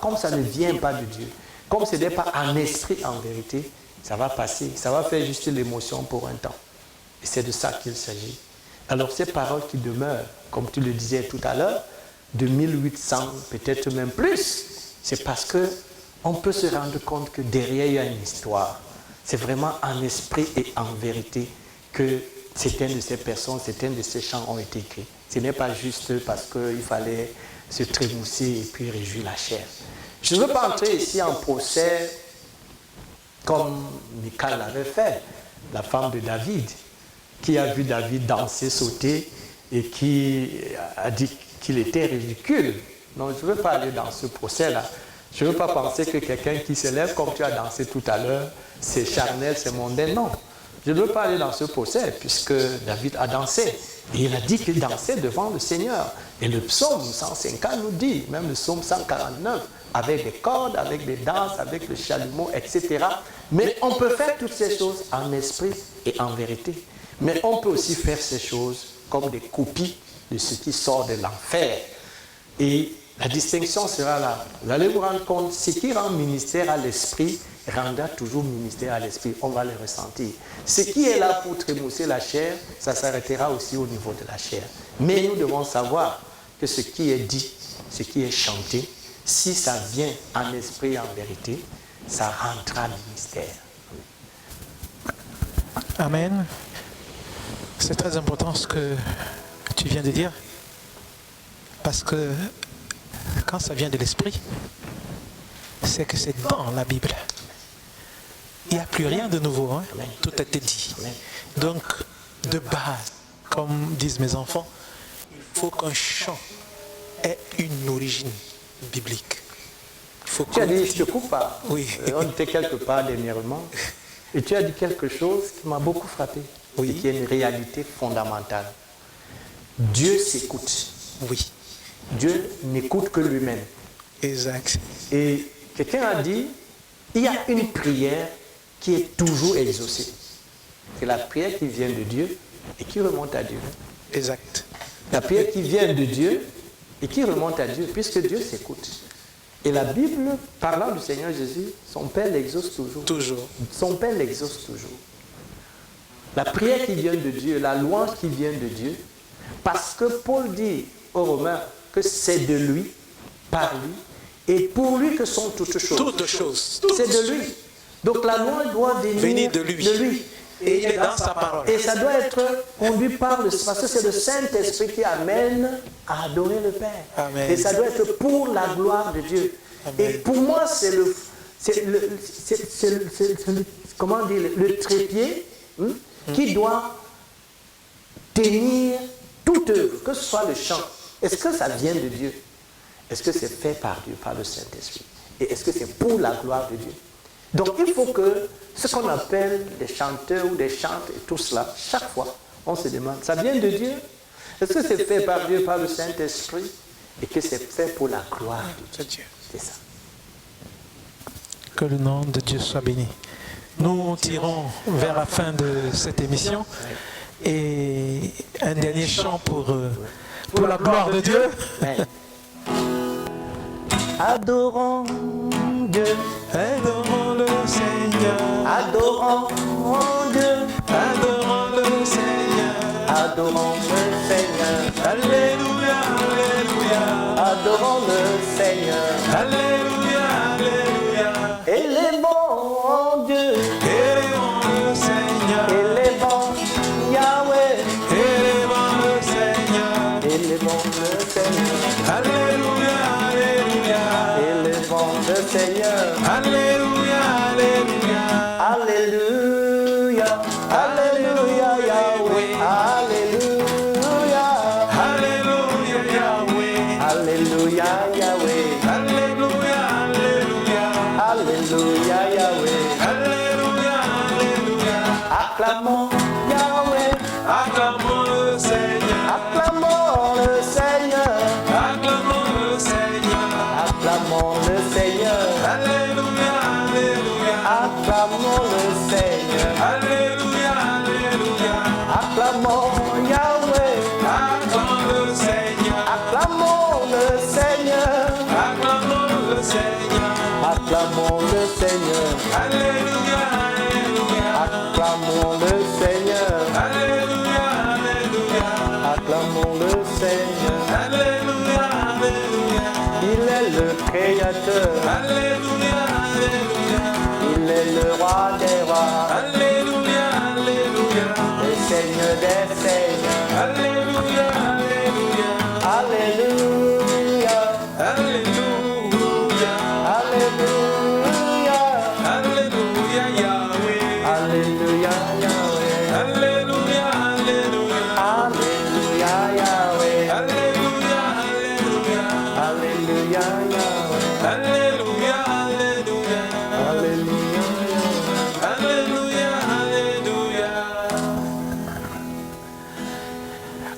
comme ça ne vient pas de Dieu, comme ce n'est pas en esprit, en vérité, ça va passer, ça va faire juste l'émotion pour un temps. Et c'est de ça qu'il s'agit. Alors ces paroles qui demeurent, comme tu le disais tout à l'heure, de 1800, peut-être même plus, c'est parce qu'on peut se rendre compte que derrière il y a une histoire. C'est vraiment en esprit et en vérité que certaines de ces personnes, certains de ces chants ont été écrits. Ce n'est pas juste parce qu'il fallait se trémousser et puis réjouir la chair. Je ne veux pas entrer ici en procès comme Michal l'avait fait, la femme de David, qui a vu David danser, sauter et qui a dit qu'il était ridicule. Non, je ne veux pas aller dans ce procès-là. Je ne veux pas penser que quelqu'un qui se lève comme tu as dansé tout à l'heure, c'est charnel, c'est mondain. Non, je ne veux pas aller dans ce procès puisque David a dansé. Et il a dit qu'il dansait devant le Seigneur. Et le psaume 150 nous dit, même le psaume 149, avec des cordes, avec des danses, avec le chalumeau, etc. Mais on peut faire toutes ces choses en esprit et en vérité. Mais on peut aussi faire ces choses comme des copies de ce qui sort de l'enfer. Et la distinction sera là. Vous allez vous rendre compte, ce qui rend ministère à l'esprit rendra toujours ministère à l'esprit. On va le ressentir. Ce qui est là pour trémousser la chair, ça s'arrêtera aussi au niveau de la chair. Mais nous devons savoir que ce qui est dit, ce qui est chanté, si ça vient en esprit et en vérité, ça rendra ministère. Amen. C'est très important ce que tu viens de dire, parce que quand ça vient de l'esprit, c'est que c'est dans la Bible. Il n'y a plus rien de nouveau, hein? Tout a été dit. Donc, de base, comme disent mes enfants, il faut qu'un chant ait une origine biblique. Tu as dit, je ne te coupe pas. Oui. On était quelque part dernièrement, et tu as dit quelque chose qui m'a beaucoup frappé, oui. Et qui est une réalité fondamentale. Dieu s'écoute. Oui. Dieu n'écoute que lui-même. Exact. Et quelqu'un a dit, il y a une prière qui est toujours exaucée. C'est la prière qui vient de Dieu et qui remonte à Dieu. Exact. La prière qui vient de Dieu et qui remonte à Dieu, puisque Dieu s'écoute. Et la Bible, parlant du Seigneur Jésus, son Père l'exauce toujours. Toujours. Son Père l'exauce toujours. La prière qui vient de Dieu, la louange qui vient de Dieu, parce que Paul dit aux Romains que c'est de lui, par lui, et pour lui que sont toutes choses. Toutes choses. C'est de lui. Donc la louange doit venir de lui. Et il est dans sa parole. Et ça doit être conduit par le... Parce que c'est le Saint-Esprit qui amène à adorer le Père. Amen. Et ça doit être pour la gloire de Dieu. Et pour moi, comment dire, le trépied qui doit tenir toute œuvre, que ce soit le chant. Est-ce que ça vient de Dieu? Est-ce que c'est fait par Dieu, par le Saint-Esprit? Et est-ce que c'est pour la gloire de Dieu? Donc il faut que ce qu'on appelle des chanteurs ou des chantes et tout cela, chaque fois, on se demande, ça vient de Dieu? Est-ce que c'est fait par Dieu, par le Saint-Esprit? Et que c'est fait pour la gloire de Dieu? C'est ça. Que le nom de Dieu soit béni. Nous tirons vers la fin de cette émission. Et un dernier chant pour la gloire de Dieu. Adorons Dieu, Adorons le Seigneur, adorons Dieu, adorons le Seigneur, adorons le Seigneur, Alléluia, Alléluia, adorons le Seigneur, Alléluia, Alléluia, élevons Dieu, élevons le Seigneur, élevons Yahweh, élevons le Seigneur, élevons le Seigneur, Alléluia, Alléluia, élevons le Seigneur, Alléluia, Alléluia, alléluia, alléluia Yahweh, alléluia, Alléluia, Yahweh, alléluia Yahweh, Alléluia, Alléluia, alléluia Yahweh, Alléluia, Alléluia. acclamons Yahweh, Acclamons le Seigneur, acclamons le Seigneur, acclamons le Seigneur, acclamons le Seigneur, Alléluia, Alléluia, acclamons le Seigneur, Alléluia, Alléluia, acclamons Yahweh, acclamons le Seigneur, acclamons le Seigneur, acclamons le Seigneur, acclamons le Seigneur, Alléluia, Alléluia, acclamons le Seigneur, Alléluia, Alléluia, acclamons le Seigneur. Alléluia, Alléluia, Il est le Créateur, Alléluia, Alléluia, il est le Roi des rois, Alléluia, Alléluia, le Seigneur des seigneurs. Alléluia, Alléluia, Alléluia, Alléluia, alléluia, Alléluia, Yahweh, alléluia Yahweh, Alléluia, Alléluia, alléluia Yahweh, Alléluia, Alléluia, alléluia Yahweh, Alléluia, Alléluia, alléluia Yahweh. Alléluia, Alléluia.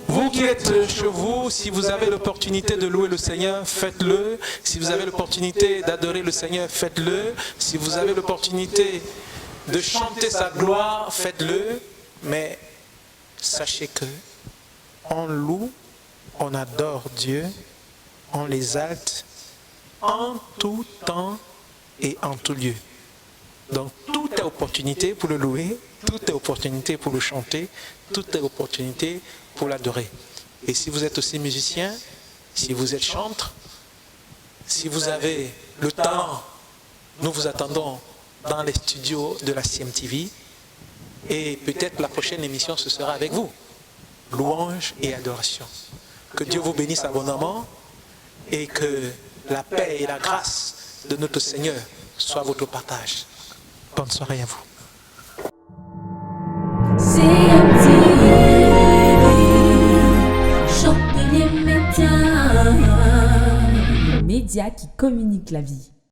Vous qui êtes chez vous, si vous avez l'opportunité de louer le Seigneur, faites-le. Si vous avez l'opportunité d'adorer le Seigneur, faites-le. Si vous avez l'opportunité de chanter sa gloire, faites-le. Mais sachez que on loue, on adore Dieu, on l'exalte en tout temps et en tout lieu. Donc, tout est opportunité pour le louer, tout est opportunité pour le chanter, tout est opportunité pour l'adorer. Et si vous êtes aussi musicien, si vous êtes chanteur, si vous avez le temps, nous vous attendons dans les studios de la CMTV. Et peut-être la prochaine émission, ce sera avec vous. Louange et adoration. Que Dieu vous bénisse abondamment et que la paix et la grâce de notre Seigneur soient votre partage. Bonne soirée à vous. CMTV, chante les médias. Médias qui communiquent la vie.